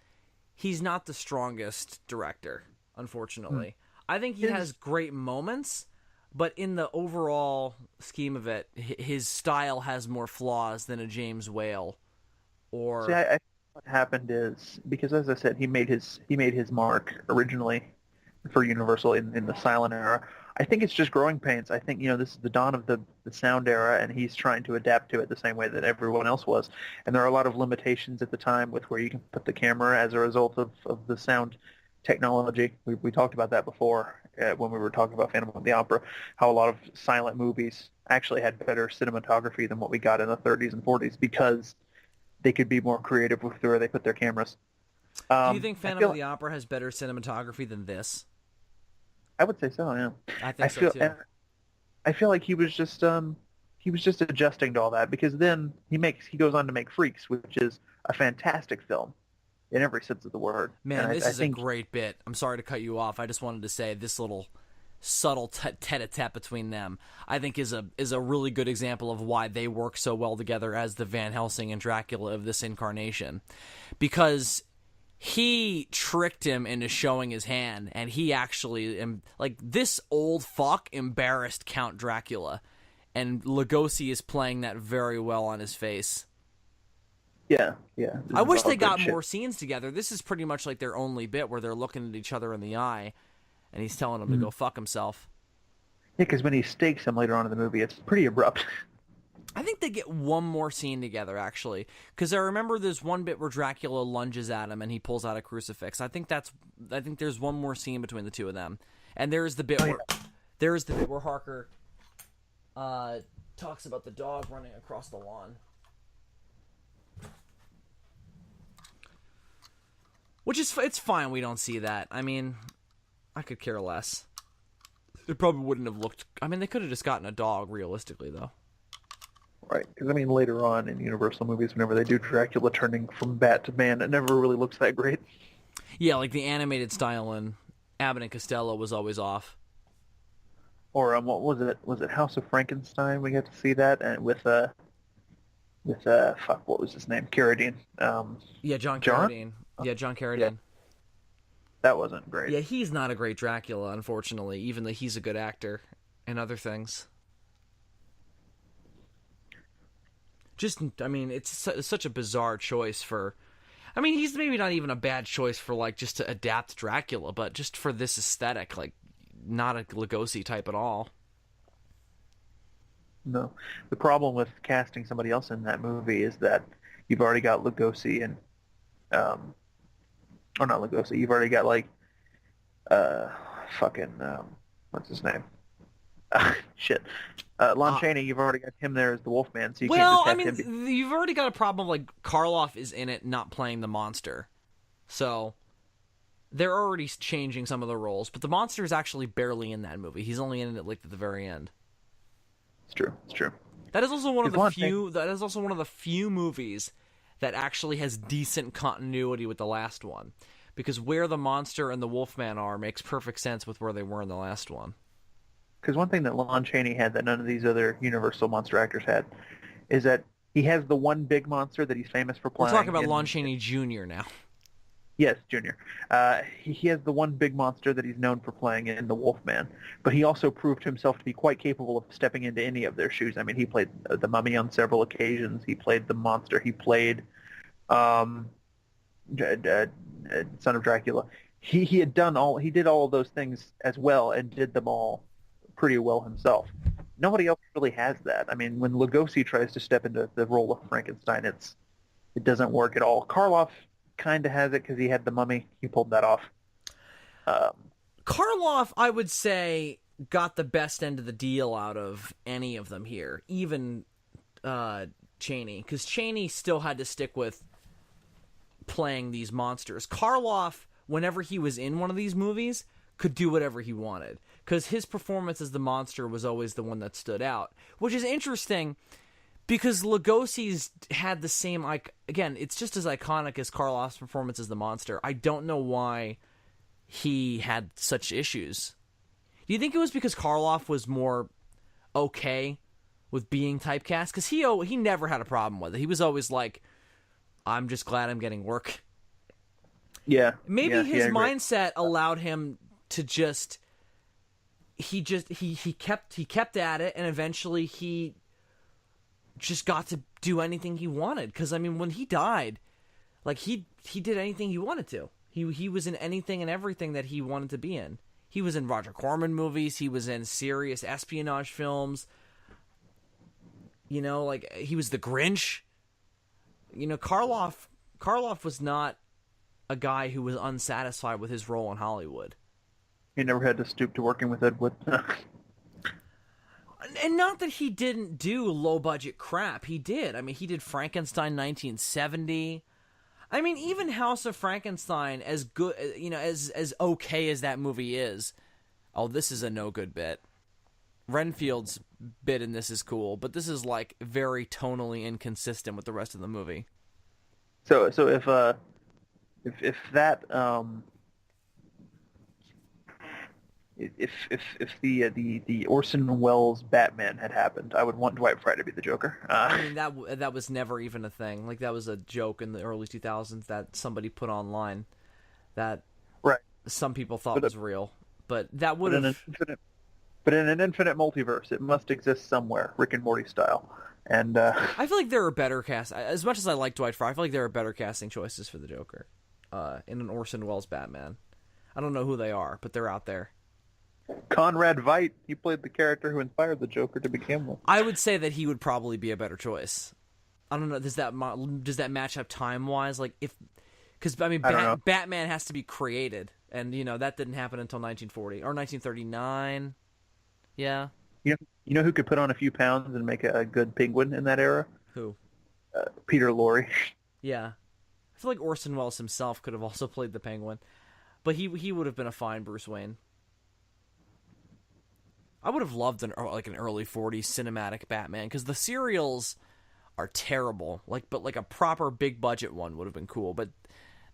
he's not the strongest director, unfortunately. I think he has great moments, but in the overall scheme of it, his style has more flaws than a James Whale. Or See, I think what happened is, because as I said, he made his mark originally for Universal in the silent era. I think it's just growing pains. I think, this is the dawn of the sound era, and he's trying to adapt to it the same way that everyone else was. And there are a lot of limitations at the time with where you can put the camera as a result of the sound technology. We talked about that before when we were talking about Phantom of the Opera, how a lot of silent movies actually had better cinematography than what we got in the 30s and 40s because they could be more creative with where they put their cameras. Do you think Phantom of the Opera has better cinematography than this? I would say so, yeah. I think so too. I feel like he was just adjusting to all that because then he goes on to make Freaks, which is a fantastic film in every sense of the word. Man, this is a great bit. I'm sorry to cut you off. I just wanted to say this little subtle tete-a-tete between them, I think is a really good example of why they work so well together as the Van Helsing and Dracula of this incarnation. Because he tricked him into showing his hand, and he actually, like, this old fuck embarrassed Count Dracula, and Lugosi is playing that very well on his face. Yeah. I wish they got more scenes together. This is pretty much like their only bit where they're looking at each other in the eye, and he's telling him to go fuck himself. Yeah, because when he stakes him later on in the movie, it's pretty abrupt. I think they get one more scene together, actually, because I remember there's one bit where Dracula lunges at him and he pulls out a crucifix. I think there's one more scene between the two of them, and there's the bit where Harker talks about the dog running across the lawn, which is it's fine. We don't see that. I mean, I could care less. It probably wouldn't have looked. I mean, they could have just gotten a dog, realistically, though. Right, because I mean, later on in Universal movies, whenever they do Dracula turning from bat to man, it never really looks that great. Yeah, like the animated style in Abbott and Costello was always off. Or what was it? Was it House of Frankenstein? We got to see that, and with fuck, what was his name? Carradine. Yeah, John Carradine. Yeah, John Carradine. Yeah. That wasn't great. Yeah, he's not a great Dracula, unfortunately, even though he's a good actor and other things. Just, I mean, it's such a bizarre choice for... I mean, he's maybe not even a bad choice for, like, just to adapt Dracula, but just for this aesthetic, like, not a Lugosi type at all. No. The problem with casting somebody else in that movie is that you've already got Lugosi and... or not Lugosi, you've already got, like, what's his name? Shit. Lon Chaney, you've already got him there as the Wolfman, so you can't just have him you've already got a problem, like, Karloff is in it not playing the monster. So, they're already changing some of the roles, but the monster is actually barely in that movie. He's only in it, like, at the very end. It's true. That is also one of the few movies that actually has decent continuity with the last one. Because where the monster and the Wolfman are makes perfect sense with where they were in the last one. Because one thing that Lon Chaney had that none of these other Universal monster actors had is that he has the one big monster that he's famous for playing. We're talking about Lon Chaney Jr. now. Yes, Jr. He has the one big monster that he's known for playing in The Wolfman, but he also proved himself to be quite capable of stepping into any of their shoes. I mean, he played the Mummy on several occasions. He played the monster. He played Son of Dracula. He did all of those things as well and did them all pretty well himself. Nobody else really has that. I mean, when Lugosi tries to step into the role of Frankenstein, it doesn't work at all. Karloff kind of has it because he had the Mummy. He pulled that off. Karloff, I would say, got the best end of the deal out of any of them here, even Chaney, because Chaney still had to stick with playing these monsters. Karloff, whenever he was in one of these movies, could do whatever he wanted, because his performance as the monster was always the one that stood out, which is interesting because Lugosi's had the same, like, again, it's just as iconic as Karloff's performance as the monster. I don't know why he had such issues. Do you think it was because Karloff was more okay with being typecast? Because he never had a problem with it. He was always like, I'm just glad I'm getting work. Yeah. Maybe his mindset allowed him to just he kept at it, and eventually he just got to do anything he wanted. Because I mean, when he died, like he did anything he wanted to. He was in anything and everything that he wanted to be in. He was in Roger Corman movies. He was in serious espionage films. You know, like he was the Grinch. You know, Karloff was not a guy who was unsatisfied with his role in Hollywood. He never had to stoop to working with Ed Wood. And not that he didn't do low-budget crap. He did. I mean, he did Frankenstein 1970. I mean, even House of Frankenstein, as good, as okay as that movie is. Oh, this is a no-good bit. Renfield's bit in this is cool, but this is, like, very tonally inconsistent with the rest of the movie. So if that if the Orson Welles Batman had happened, I would want Dwight Frye to be the Joker. I mean, that was never even a thing. Like, that was a joke in the early 2000s that somebody put online that right. Some people thought was real. But that would have... But in an infinite multiverse, it must exist somewhere, Rick and Morty style. And I feel like there are better cast. As much as I like Dwight Frye, I feel like there are better casting choices for the Joker in an Orson Welles Batman. I don't know who they are, but they're out there. Conrad Veidt, he played the character who inspired the Joker to begin with. I would say that he would probably be a better choice. I don't know. Does that match up time wise? Like because I mean, Batman has to be created, and that didn't happen until 1940 or 1939. Yeah. You know who could put on a few pounds and make a good Penguin in that era? Who? Peter Lorre. Yeah. I feel like Orson Welles himself could have also played the Penguin, but he would have been a fine Bruce Wayne. I would have loved an early 40s cinematic Batman, because the serials are terrible. But a proper big budget one would have been cool. But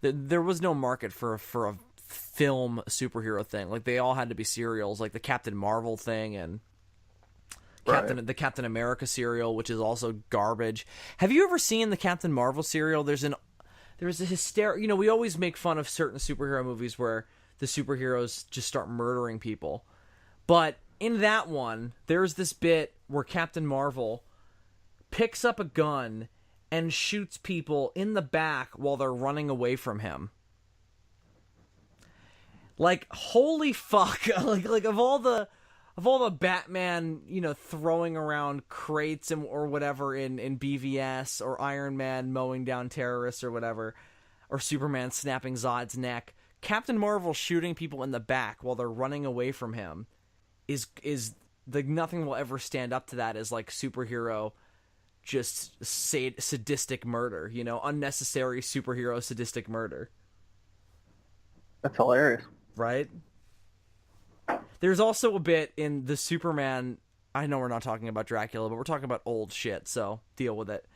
there was no market for a film superhero thing. Like, they all had to be serials, like the Captain Marvel thing and the Captain America serial, which is also garbage. Have you ever seen the Captain Marvel serial? There's a hysterical. We always make fun of certain superhero movies where the superheroes just start murdering people, but in that one, there's this bit where Captain Marvel picks up a gun and shoots people in the back while they're running away from him. Like, holy fuck! like of all the Batman, throwing around crates or whatever in BVS, or Iron Man mowing down terrorists or whatever, or Superman snapping Zod's neck, Captain Marvel shooting people in the back while they're running away from him is like, nothing will ever stand up to that as like superhero, just sadistic murder, unnecessary superhero sadistic murder. That's hilarious. Right? There's also a bit in the Superman... I know we're not talking about Dracula, but we're talking about old shit, so deal with it.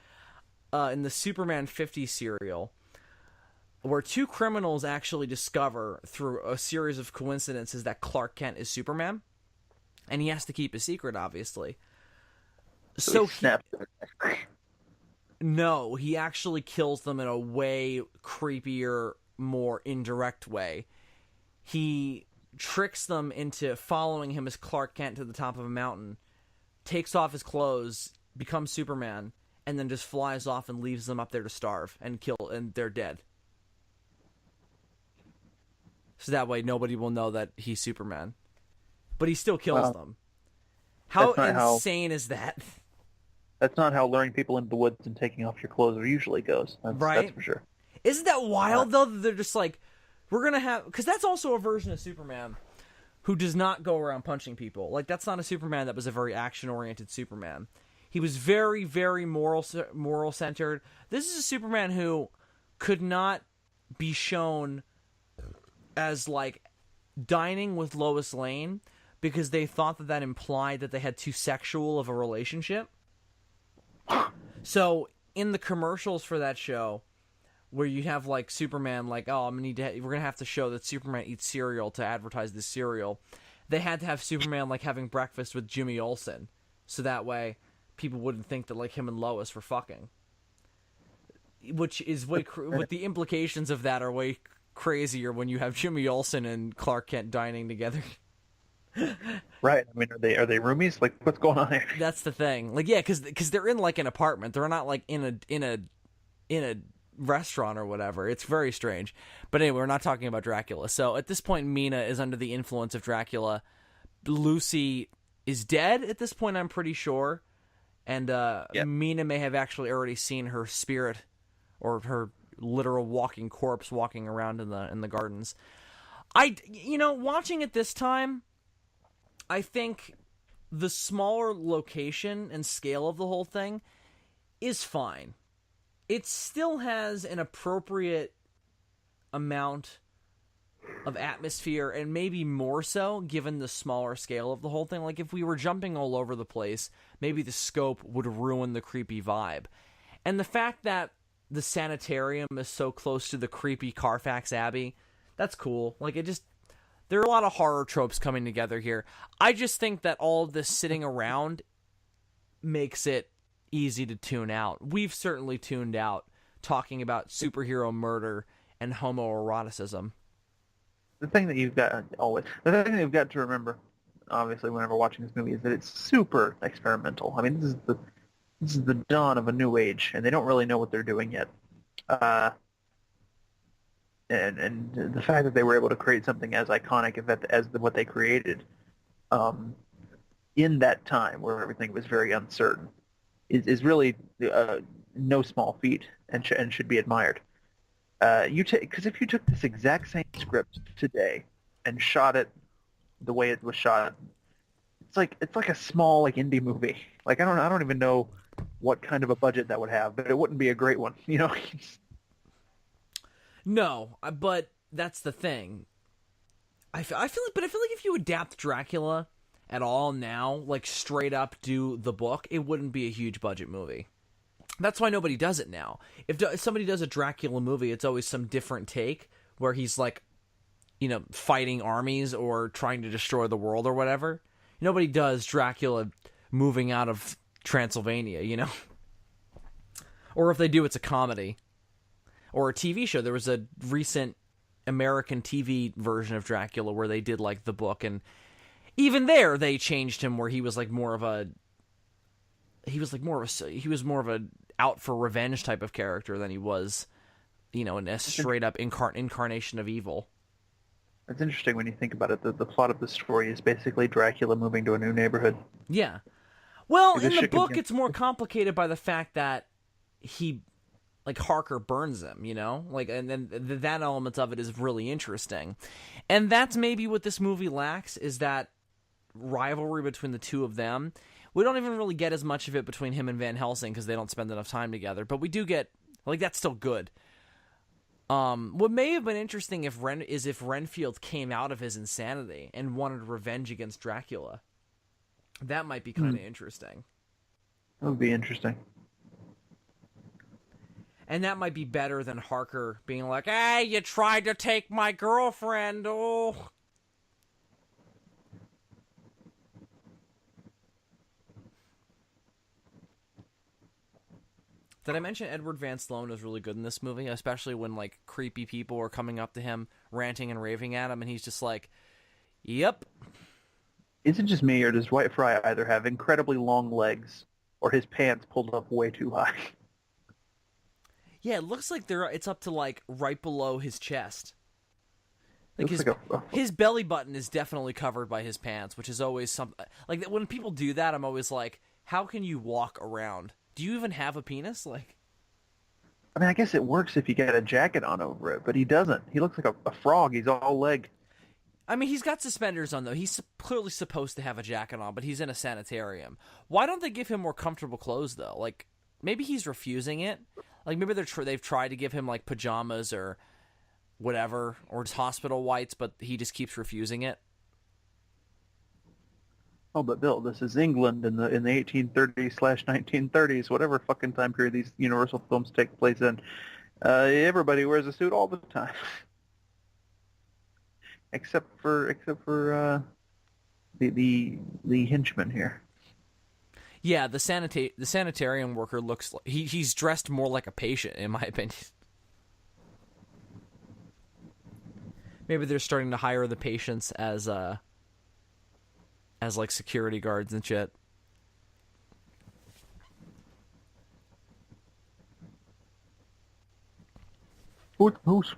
In the Superman 50 serial, where two criminals actually discover through a series of coincidences that Clark Kent is Superman, and he has to keep a secret, obviously. So no, he actually kills them in a way creepier, more indirect way. He tricks them into following him as Clark Kent to the top of a mountain, takes off his clothes, becomes Superman, and then just flies off and leaves them up there to starve and they're dead. So that way nobody will know that he's Superman. But he still kills them. How insane is that? That's not how luring people into the woods and taking off your clothes usually goes. That's for sure. Isn't that wild, though, that they're just like, we're going to have... Because that's also a version of Superman who does not go around punching people. Like, that's not a Superman that was a very action-oriented Superman. He was very, very moral-centered. This is a Superman who could not be shown as, like, dining with Lois Lane because they thought that implied that they had too sexual of a relationship. So, in the commercials for that show, where you have, like, Superman, like, oh, we're gonna have to show that Superman eats cereal to advertise this cereal, they had to have Superman, like, having breakfast with Jimmy Olsen, so that way people wouldn't think that, like, him and Lois were fucking. Which is with the implications of that are way crazier when you have Jimmy Olsen and Clark Kent dining together. Right. I mean, are they roomies? Like, what's going on here? That's the thing. Like, yeah, because they're in, like, an apartment. They're not, like, in a restaurant or whatever. It's very strange. But anyway, we're not talking about Dracula. So at this point, Mina is under the influence of Dracula. Lucy is dead at this point, I'm pretty sure. And Mina may have actually already seen her spirit or her literal walking corpse walking around in the gardens. Watching it this time, I think the smaller location and scale of the whole thing is fine. It still has an appropriate amount of atmosphere, and maybe more so given the smaller scale of the whole thing. Like, if we were jumping all over the place, maybe the scope would ruin the creepy vibe. And the fact that the sanitarium is so close to the creepy Carfax Abbey, that's cool. Like, there are a lot of horror tropes coming together here. I just think that all of this sitting around makes it easy to tune out. We've certainly tuned out talking about superhero murder and homoeroticism. The thing that you've got to remember, obviously, whenever watching this movie, is that it's super experimental. I mean, this is the dawn of a new age, and they don't really know what they're doing yet. And the fact that they were able to create something as iconic as what they created, in that time where everything was very uncertain, is really no small feat, and should be admired. Because if you took this exact same script today and shot it the way it was shot, it's like a small indie movie. Like, I don't even know what kind of a budget that would have, but it wouldn't be a great one, you know. No, but that's the thing. I feel like if you adapt Dracula at all now, like straight up do the book, it wouldn't be a huge budget movie. That's why nobody does it now. If somebody does a Dracula movie, it's always some different take where he's like, fighting armies or trying to destroy the world or whatever. Nobody does Dracula moving out of Transylvania, Or if they do, it's a comedy. Or a TV show. There was a recent American TV version of Dracula where they did like the book, and even there they changed him where he was more of a out for revenge type of character than he was, in a straight up incarnation of evil. It's interesting when you think about it. The plot of the story is basically Dracula moving to a new neighborhood. Yeah. Well, in the book, it's more complicated by the fact that he, Harker burns him, and then that element of it is really interesting. And that's maybe what this movie lacks, is that rivalry between the two of them. We don't even really get as much of it between him and Van Helsing because they don't spend enough time together. But we do get, that's still good. What may have been interesting if Renfield came out of his insanity and wanted revenge against Dracula. That might be kind of interesting. That would be interesting. And that might be better than Harker being like, "Hey, you tried to take my girlfriend, oh." Did I mention Edward Van Sloan was really good in this movie, especially when creepy people were coming up to him, ranting and raving at him, and he's just like, "Yep." Is it just me, or does Dwight Fry either have incredibly long legs, or his pants pulled up way too high? Yeah, it looks like it's up to right below his chest. His belly button is definitely covered by his pants, which is always something. When people do that, I'm always like, how can you walk around? Do you even have a penis? I mean, I guess it works if you get a jacket on over it, but he doesn't. He looks like a frog. He's all leg. I mean, he's got suspenders on, though. He's clearly supposed to have a jacket on, but he's in a sanitarium. Why don't they give him more comfortable clothes, though? Maybe he's refusing it. Maybe they've tried to give him, pajamas or whatever, or just hospital whites, but he just keeps refusing it. Oh, but Bill, this is England in the 1830s/1930s, whatever fucking time period these Universal films take place in. Everybody wears a suit all the time, except for the henchman here. Yeah, the sanitarium worker looks like he's dressed more like a patient, in my opinion. Maybe they're starting to hire the patients as security guards and shit. Who's?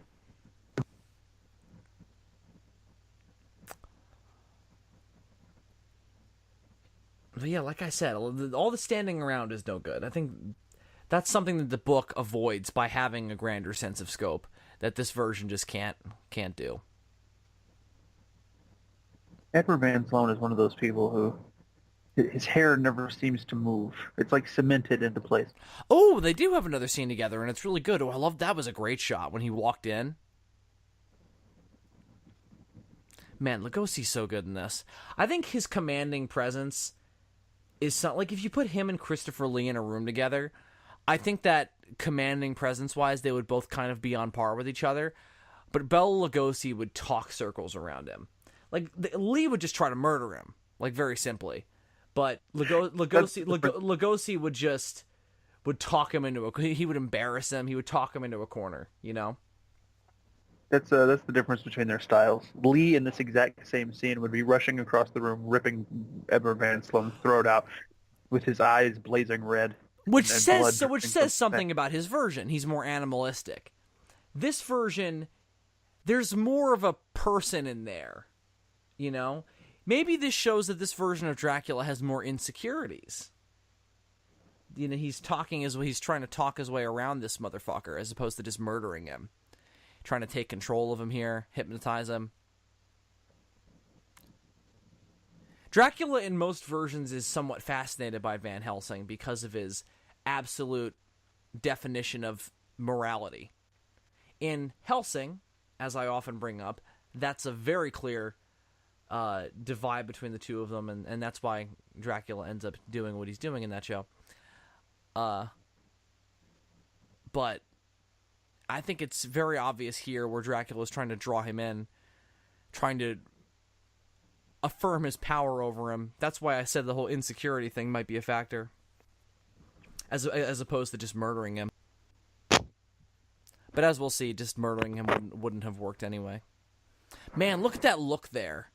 But yeah, like I said, all the standing around is no good. I think That's something that the book avoids by having a grander sense of scope that this version just can't do. Edward Van Sloan is one of those people who his hair never seems to move. It's like cemented into place. Oh, they do have another scene together, and it's really good. Oh, I love that. Was a great shot when he walked in. Man, Lugosi's so good in this. I think his commanding presence is something like if you put him and Christopher Lee in a room together, I think that commanding presence-wise, they would both kind of be on par with each other. But Bela Lugosi would talk circles around him. Like, Lee would just try to murder him, like, very simply. But Lugosi would talk him into he would embarrass him. He would talk him into a corner, you know? That's the difference between their styles. Lee, in this exact same scene, would be rushing across the room, ripping Edward Van Sloan's throat out with his eyes blazing red. Which says something about his version. He's more animalistic. This version, there's more of a person in there, you know? Maybe this shows that this version of Dracula has more insecurities. You know, he's trying to talk his way around this motherfucker as opposed to just murdering him. Trying to take control of him here, hypnotize him. Dracula in most versions is somewhat fascinated by Van Helsing because of his absolute definition of morality. In Helsing, as I often bring up, that's a very clear divide between the two of them, and that's why Dracula ends up doing what he's doing in that show. But I think it's very obvious here where Dracula is trying to draw him in, trying to affirm his power over him. That's why I said the whole insecurity thing might be a factor, as opposed to just murdering him. But as we'll see, just murdering him wouldn't have worked anyway. Man, look at that look there.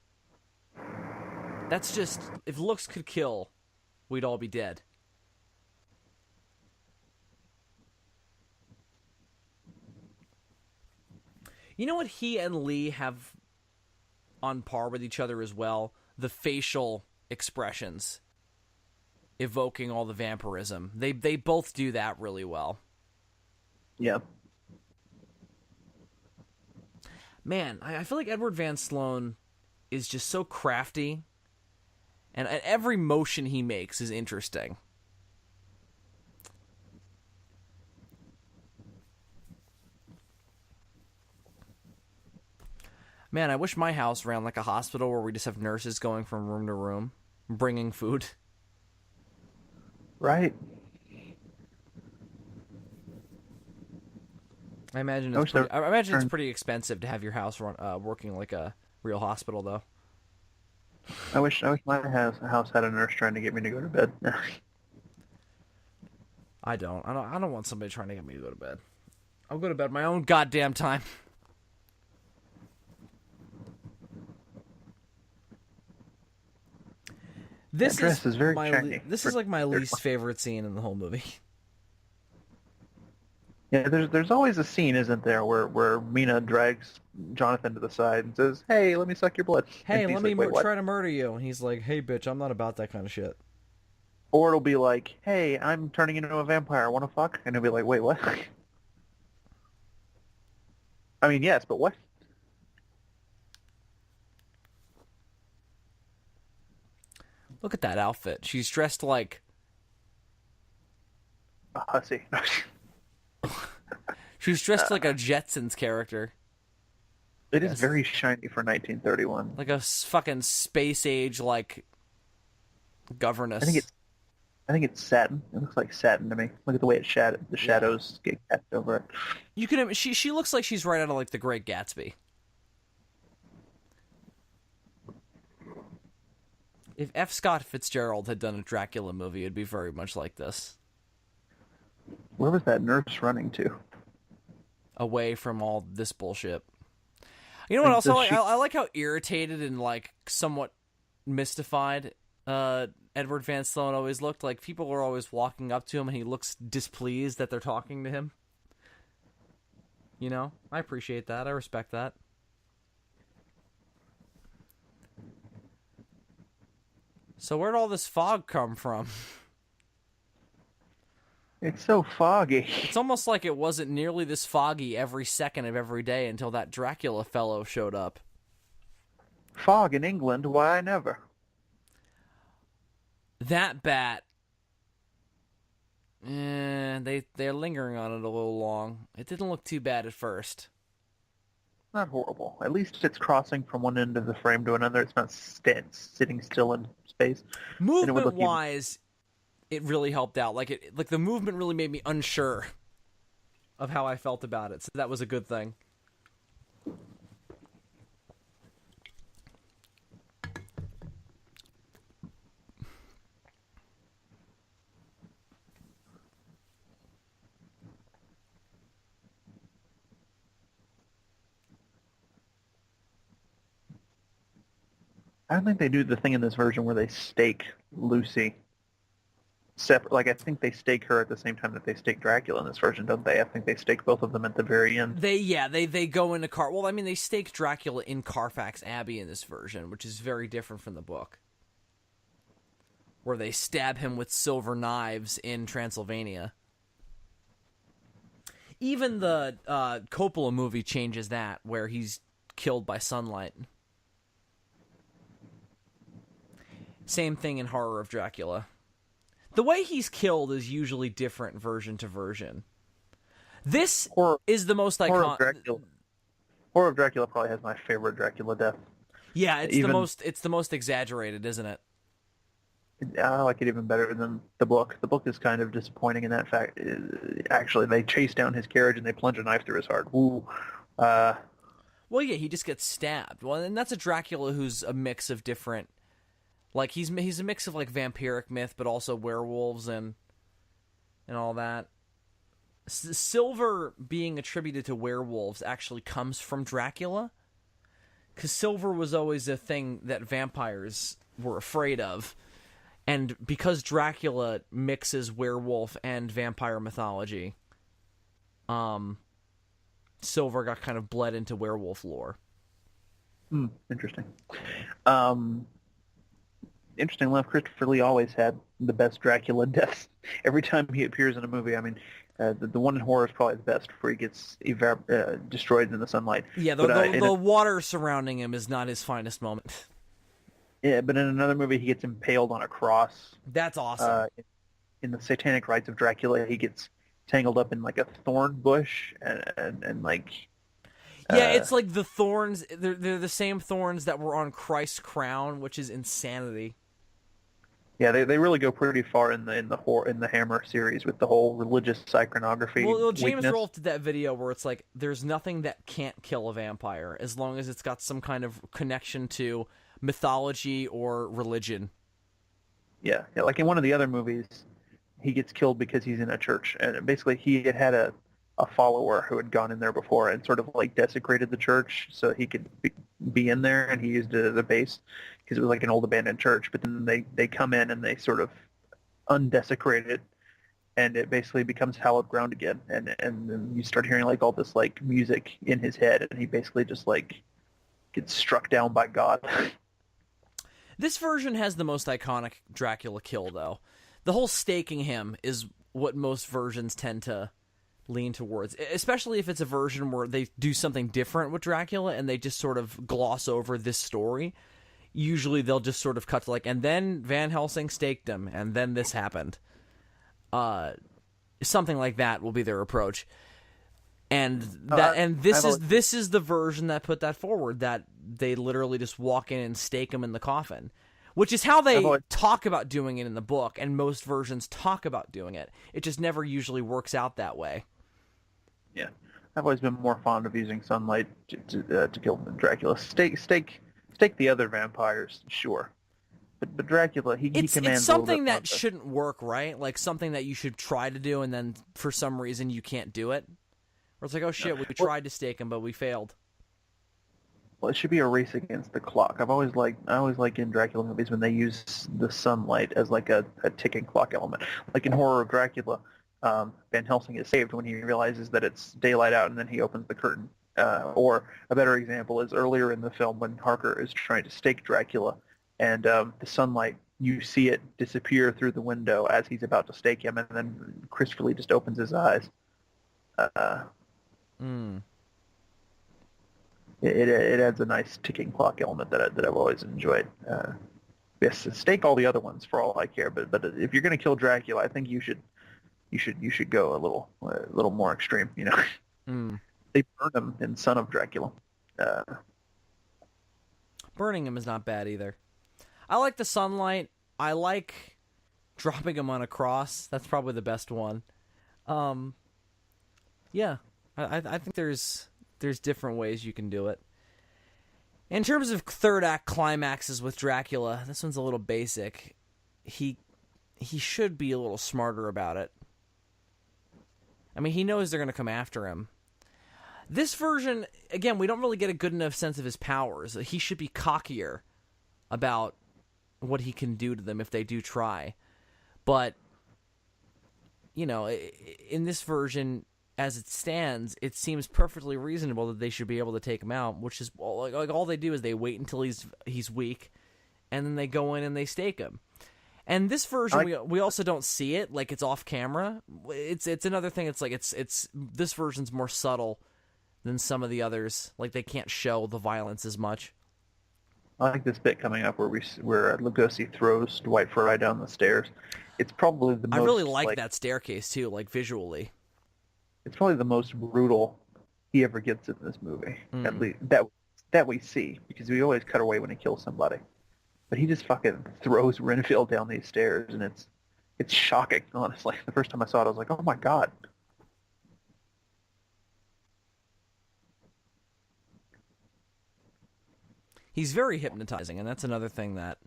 That's just, if looks could kill, we'd all be dead. You know what he and Lee have on par with each other as well? The facial expressions evoking all the vampirism. They both do that really well. Yeah. Man, I feel like Edward Van Sloan is just so crafty, and every motion he makes is interesting. Man, I wish my house ran like a hospital where we just have nurses going from room to room, bringing food. Right. I imagine it's pretty expensive to have your house working like a real hospital, though. I wish my house had a nurse trying to get me to go to bed. I don't want somebody trying to get me to go to bed. I'll go to bed my own goddamn time. This is very shiny. This is like my least favorite scene in the whole movie. Yeah, there's always a scene, isn't there, where Mina drags Jonathan to the side and says, "Hey, let me suck your blood." Hey, let me try to murder you. And he's like, "Hey, bitch, I'm not about that kind of shit." Or it'll be like, "Hey, I'm turning into a vampire. Want to fuck?" And he'll be like, "Wait, what?" I mean, yes, but what? Look at that outfit. She's dressed like a hussy. She's dressed like a Jetsons character. It is very shiny for 1931. Like a fucking space age like governess. I think it's satin. It looks like satin to me. Look at the way the shadows get cast over it. You can. She looks like she's right out of like The Great Gatsby. If F. Scott Fitzgerald had done a Dracula movie, it'd be very much like this. Where was that nurse running to? Away from all this bullshit. You know what else I like how irritated and like somewhat mystified Edward Van Sloan always looked. Like people are always walking up to him and he looks displeased that they're talking to him. You know? I appreciate that. I respect that. So where'd all this fog come from? It's so foggy. It's almost like it wasn't nearly this foggy every second of every day until that Dracula fellow showed up. Fog in England? Why, never. That bat, they're lingering on it a little long. It didn't look too bad at first. Not horrible. At least it's crossing from one end of the frame to another. It's not sitting still in space. Movement-wise, it really helped out. Like the movement really made me unsure of how I felt about it. So that was a good thing. I don't think they do the thing in this version where they stake Lucy separate. Like, I think they stake her at the same time that they stake Dracula in this version, don't they? I think they stake both of them at the very end. They go into Well, I mean, they stake Dracula in Carfax Abbey in this version, which is very different from the book, where they stab him with silver knives in Transylvania. Even the Coppola movie changes that, where he's killed by sunlight. Same thing in Horror of Dracula. The way he's killed is usually different version to version. This is the most iconic. Horror of Dracula probably has my favorite Dracula death. Yeah, it's the most exaggerated, isn't it? I like it even better than the book. The book is kind of disappointing in that fact. Actually, they chase down his carriage and they plunge a knife through his heart. Ooh. Well, yeah, he just gets stabbed. Well, and that's a Dracula who's a mix of different. Like, he's a mix of, like, vampiric myth, but also werewolves and all that. Silver being attributed to werewolves actually comes from Dracula, because silver was always a thing that vampires were afraid of. And because Dracula mixes werewolf and vampire mythology, silver got kind of bled into werewolf lore. Interesting. Interesting enough, Christopher Lee always had the best Dracula deaths. Every time he appears in a movie, I mean, the one in Horror is probably the best, where he gets destroyed in the sunlight. Yeah, the water surrounding him is not his finest moment. Yeah, but in another movie, he gets impaled on a cross. That's awesome. In the Satanic Rites of Dracula, he gets tangled up in, like, a thorn bush and like... Yeah, it's like the thorns. They're the same thorns that were on Christ's crown, which is insanity. Yeah, they really go pretty far in the Hammer series with the whole religious iconography. Well, James weakness. Rolfe did that video where it's like, there's nothing that can't kill a vampire as long as it's got some kind of connection to mythology or religion. Yeah, like in one of the other movies, he gets killed because he's in a church, and basically he had a follower who had gone in there before and sort of like desecrated the church so he could be in there, and he used it as a base because it was like an old abandoned church. But then they come in and they sort of undesecrate it, and it basically becomes hallowed ground again. And then you start hearing like all this like music in his head, and he basically just like gets struck down by God. This version has the most iconic Dracula kill, though. The whole staking him is what most versions tend to lean towards, especially if it's a version where they do something different with Dracula and they just sort of gloss over this story. Usually they'll just sort of cut to like, and then Van Helsing staked him, and then this happened. Something like that will be their approach. And this is the version that put that forward, that they literally just walk in and stake him in the coffin, which is how they talk about doing it in the book, and most versions talk about doing it. It just never usually works out that way. Yeah, I've always been more fond of using sunlight to kill Dracula. Stake the other vampires, sure, but Dracula, he commands. It's something that shouldn't work, right? Like something that you should try to do, and then for some reason you can't do it. Or it's like, oh shit, we tried to stake him, but we failed. Well, it should be a race against the clock. I always like in Dracula movies when they use the sunlight as like a ticking clock element. Like in Horror of Dracula, Van Helsing is saved when he realizes that it's daylight out, and then he opens the curtain. Or a better example is earlier in the film when Harker is trying to stake Dracula, and the sunlight you see it disappear through the window as he's about to stake him, and then Christopher Lee just opens his eyes. It adds a nice ticking clock element that I've always enjoyed. Yes, stake all the other ones for all I care, but if you're going to kill Dracula, I think you should go a little more extreme. You know, They burn him in Son of Dracula. Burning him is not bad either. I like the sunlight. I like dropping him on a cross. That's probably the best one. Yeah, I think there's different ways you can do it. In terms of third act climaxes with Dracula, this one's a little basic. He should be a little smarter about it. I mean, he knows they're going to come after him. This version, again, we don't really get a good enough sense of his powers. He should be cockier about what he can do to them if they do try. But, you know, in this version, as it stands, it seems perfectly reasonable that they should be able to take him out, which is, like all they do is they wait until he's weak, and then they go in and they stake him. And this version, we also don't see it, like it's off camera. It's another thing. It's like it's this version's more subtle than some of the others. Like they can't show the violence as much. I like this bit coming up where Lugosi throws Dwight Fry down the stairs. It's probably the most. I really like that staircase too, like visually. It's probably the most brutal he ever gets in this movie. At least that we see, because we always cut away when he kills somebody. But he just fucking throws Renfield down these stairs, and it's shocking, honestly. The first time I saw it, I was like, oh my god. He's very hypnotizing, and that's another thing that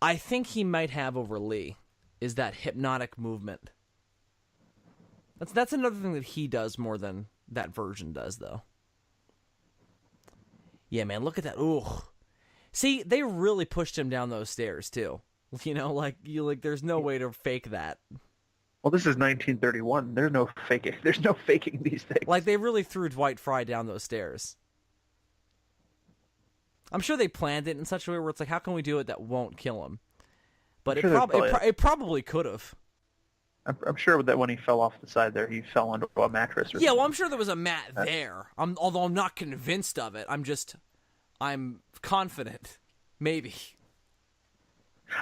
I think he might have over Lee, is that hypnotic movement. That's another thing that he does more than that version does, though. Yeah, man, look at that. Ooh. See, they really pushed him down those stairs, too. You know, there's no way to fake that. Well, this is 1931. There's no faking these things. Like, they really threw Dwight Fry down those stairs. I'm sure they planned it in such a way where it's like, how can we do it that won't kill him? But it probably could have. I'm sure that when he fell off the side there, he fell onto a mattress or something. Yeah, well, I'm sure there was a mat there. Although I'm not convinced of it. I'm confident. Maybe.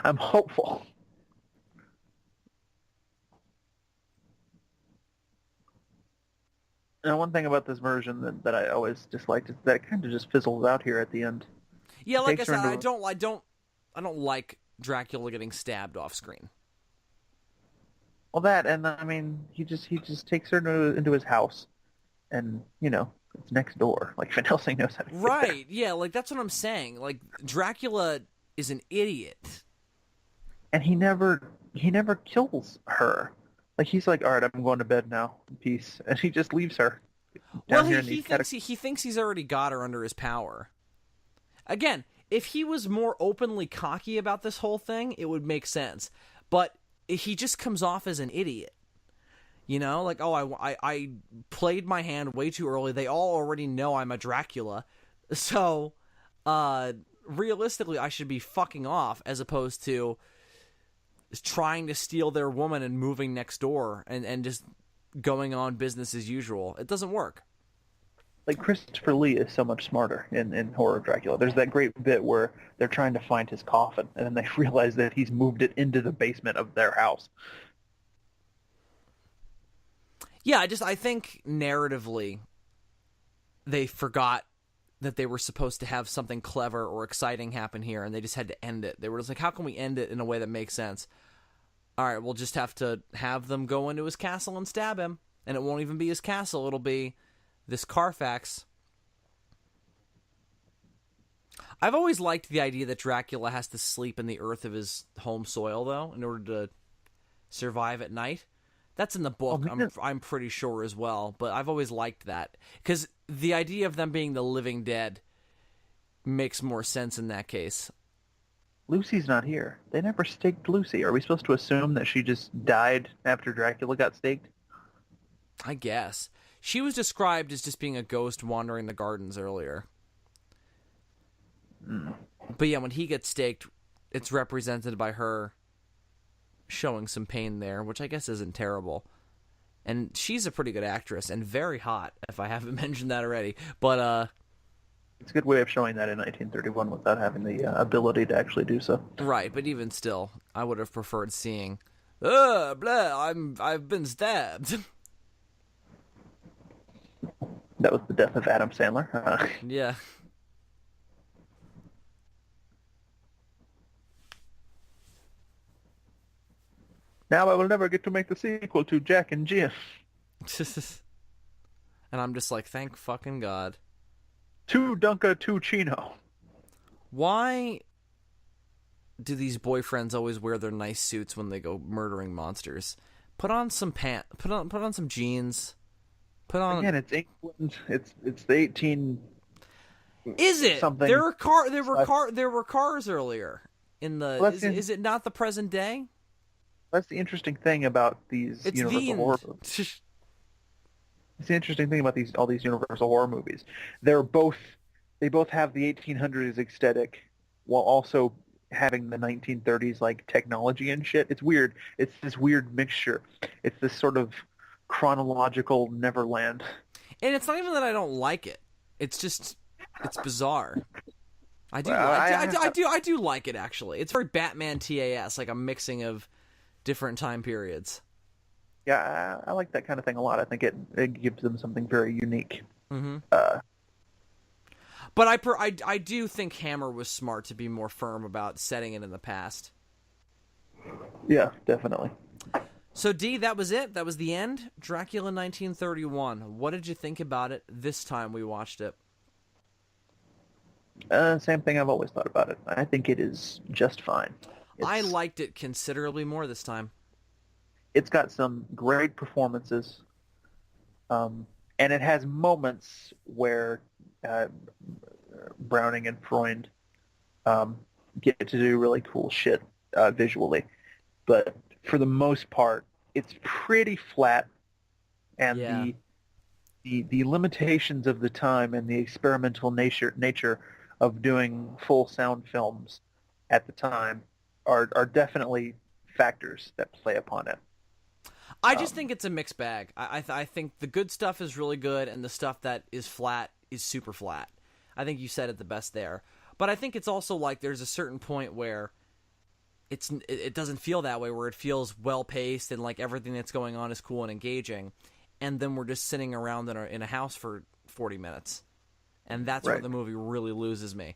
I'm hopeful. Now, one thing about this version that I always disliked is that it kind of just fizzles out here at the end. Yeah, like I said, I don't like Dracula getting stabbed off screen. Well, that, and I mean, he just takes her into his house, and you know, it's next door. Like Van Helsing knows how to get there. Right? Yeah, like that's what I'm saying. Like Dracula is an idiot, and he never kills her. Like he's like, all right, I'm going to bed now, peace, and he just leaves her. Well, he thinks he's already got her under his power. Again, if he was more openly cocky about this whole thing, it would make sense. But he just comes off as an idiot. You know, like, oh, I played my hand way too early. They all already know I'm a Dracula. So, realistically, I should be fucking off as opposed to trying to steal their woman and moving next door and just going on business as usual. It doesn't work. Like, Christopher Lee is so much smarter in Horror Dracula. There's that great bit where they're trying to find his coffin, and then they realize that he's moved it into the basement of their house. Yeah, I think narratively they forgot that they were supposed to have something clever or exciting happen here, and they just had to end it. They were just like, how can we end it in a way that makes sense? All right, we'll just have to have them go into his castle and stab him, and it won't even be his castle. It'll be this Carfax. I've always liked the idea that Dracula has to sleep in the earth of his home soil, though, in order to survive at night. That's in the book, I'm pretty sure as well, but I've always liked that. Because the idea of them being the living dead makes more sense in that case. Lucy's not here. They never staked Lucy. Are we supposed to assume that she just died after Dracula got staked? I guess. She was described as just being a ghost wandering the gardens earlier. But yeah, when he gets staked, it's represented by her showing some pain there, which I guess isn't terrible. And she's a pretty good actress and very hot, if I haven't mentioned that already. But it's a good way of showing that in 1931 without having the ability to actually do so. right, but even still, I would have preferred seeing, I've been stabbed. That was the death of Adam Sandler. Yeah. Now I will never get to make the sequel to Jack and Jill. And I'm just like, thank fucking God. Two Dunka, two Chino. Why do these boyfriends always wear their nice suits when they go murdering monsters? Put on some put on some jeans. Put on. Again, it's England. It's the 18. Is it? Something. There were cars earlier in the. Well, is it not the present day? That's the interesting thing about these It's Universal horror movies. It's the interesting thing about all these Universal horror movies. They both have the 1800s aesthetic while also having the 1930s like technology and shit. It's weird. It's this weird mixture. It's this sort of chronological Neverland. And it's not even that I don't like it. It's just it's bizarre. I do I do like it actually. It's very Batman TAS, like a mixing of different time periods. Yeah, I like that kind of thing a lot. I think it gives them something very unique. Mm-hmm. But I do think Hammer was smart to be more firm about setting it in the past. Yeah, definitely. So, D, that was it. That was the end. Dracula 1931. What did you think about it this time we watched it? Same thing I've always thought about it. I think it is just fine. I liked it considerably more this time. It's got some great performances, and it has moments where Browning and Freund get to do really cool shit visually. But for the most part, it's pretty flat, and the limitations of the time and the experimental nature of doing full sound films at the time are definitely factors that play upon it. I just think it's a mixed bag. I think the good stuff is really good, and the stuff that is flat is super flat. I think you said it the best there. But I think it's also like there's a certain point where it doesn't feel that way, where it feels well-paced and like everything that's going on is cool and engaging, and then we're just sitting around in a house for 40 minutes. And that's where the movie really loses me.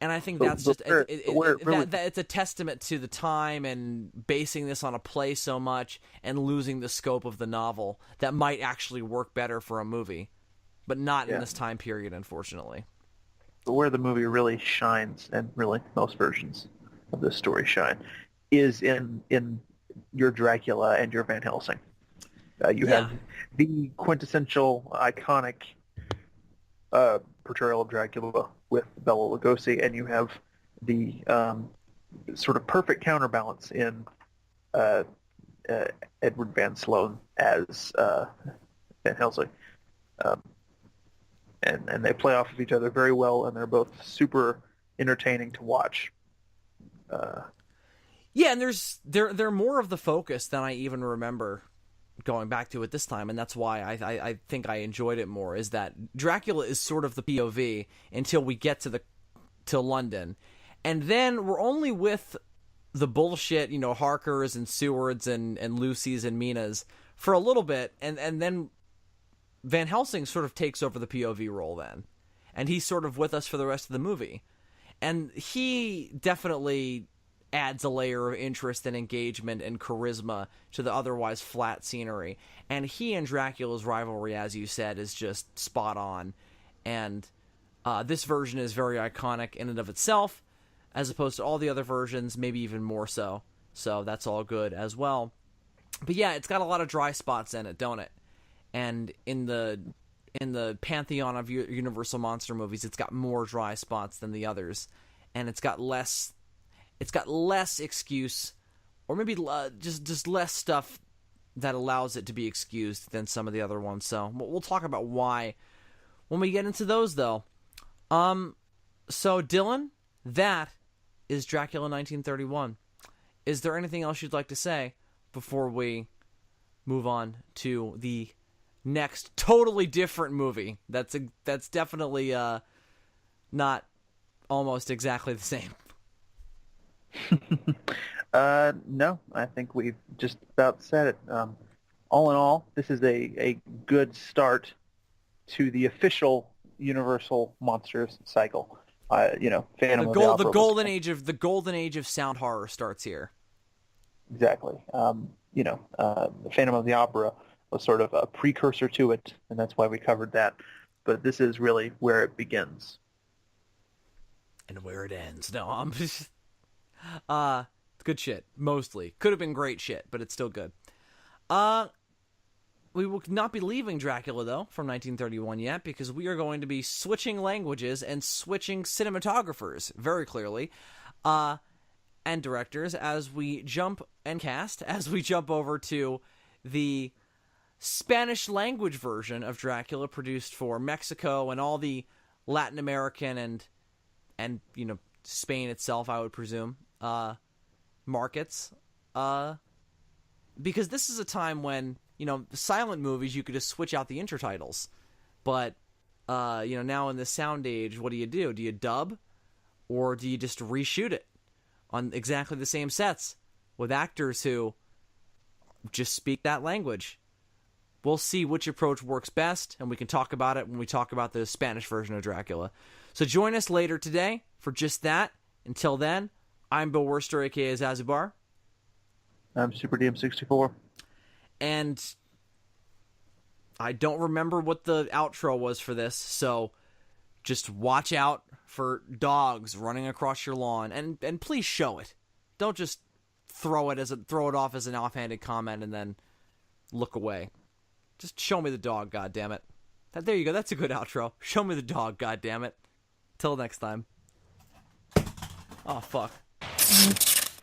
And I think that's just it's a testament to the time and basing this on a play so much and losing the scope of the novel that might actually work better for a movie, but not in this time period, unfortunately. But where the movie really shines, and really most versions of this story shine, is in your Dracula and your Van Helsing. You have the quintessential, iconic portrayal of Dracula with Bela Lugosi, and you have the sort of perfect counterbalance in Edward Van Sloan as Van Helsing. And they play off of each other very well, and they're both super entertaining to watch. Yeah, and they're more of the focus than I even remember going back to it this time, and that's why I think I enjoyed it more, is that Dracula is sort of the POV until we get to London, and then we're only with the bullshit, Harkers and Sewards and Lucys and Minas for a little bit, and then Van Helsing sort of takes over the POV role then, and he's sort of with us for the rest of the movie, and he definitely adds a layer of interest and engagement and charisma to the otherwise flat scenery. And he and Dracula's rivalry, as you said, is just spot on. And this version is very iconic in and of itself, as opposed to all the other versions, maybe even more so. So that's all good as well. But yeah, it's got a lot of dry spots in it, don't it? And in the pantheon of Universal monster movies, it's got more dry spots than the others. And it's got less excuse, or maybe just less stuff that allows it to be excused than some of the other ones. So we'll talk about why when we get into those, though. So Dylan, that is Dracula 1931. Is there anything else you'd like to say before we move on to the next totally different movie? That's definitely not almost exactly the same. No, I think we've just about said it. All in all, this is a good start to the official Universal Monsters cycle. Phantom of the Opera. The golden age of sound horror starts here. Exactly. The Phantom of the Opera was sort of a precursor to it, and that's why we covered that. But this is really where it begins. And where it ends. No, I'm just... good shit. Mostly. Could have been great shit, but it's still good. We will not be leaving Dracula, though, from 1931 yet, because we are going to be switching languages and switching cinematographers, very clearly, and directors, as we jump over to the Spanish language version of Dracula, produced for Mexico and all the Latin American and Spain itself, I would presume, markets, because this is a time when, silent movies, you could just switch out the intertitles, but, now in the sound age, what do? Do you dub, or do you just reshoot it on exactly the same sets with actors who just speak that language? We'll see which approach works best, and we can talk about it when we talk about the Spanish version of Dracula. So join us later today for just that. Until then, I'm Bill Worster, a.k.a. Zazubaar. I'm Super DM64. And I don't remember what the outro was for this, so just watch out for dogs running across your lawn, and please show it. Don't just throw it off as an offhanded comment and then look away. Just show me the dog, goddammit. There you go, that's a good outro. Show me the dog, goddammit. Till next time. Oh, fuck.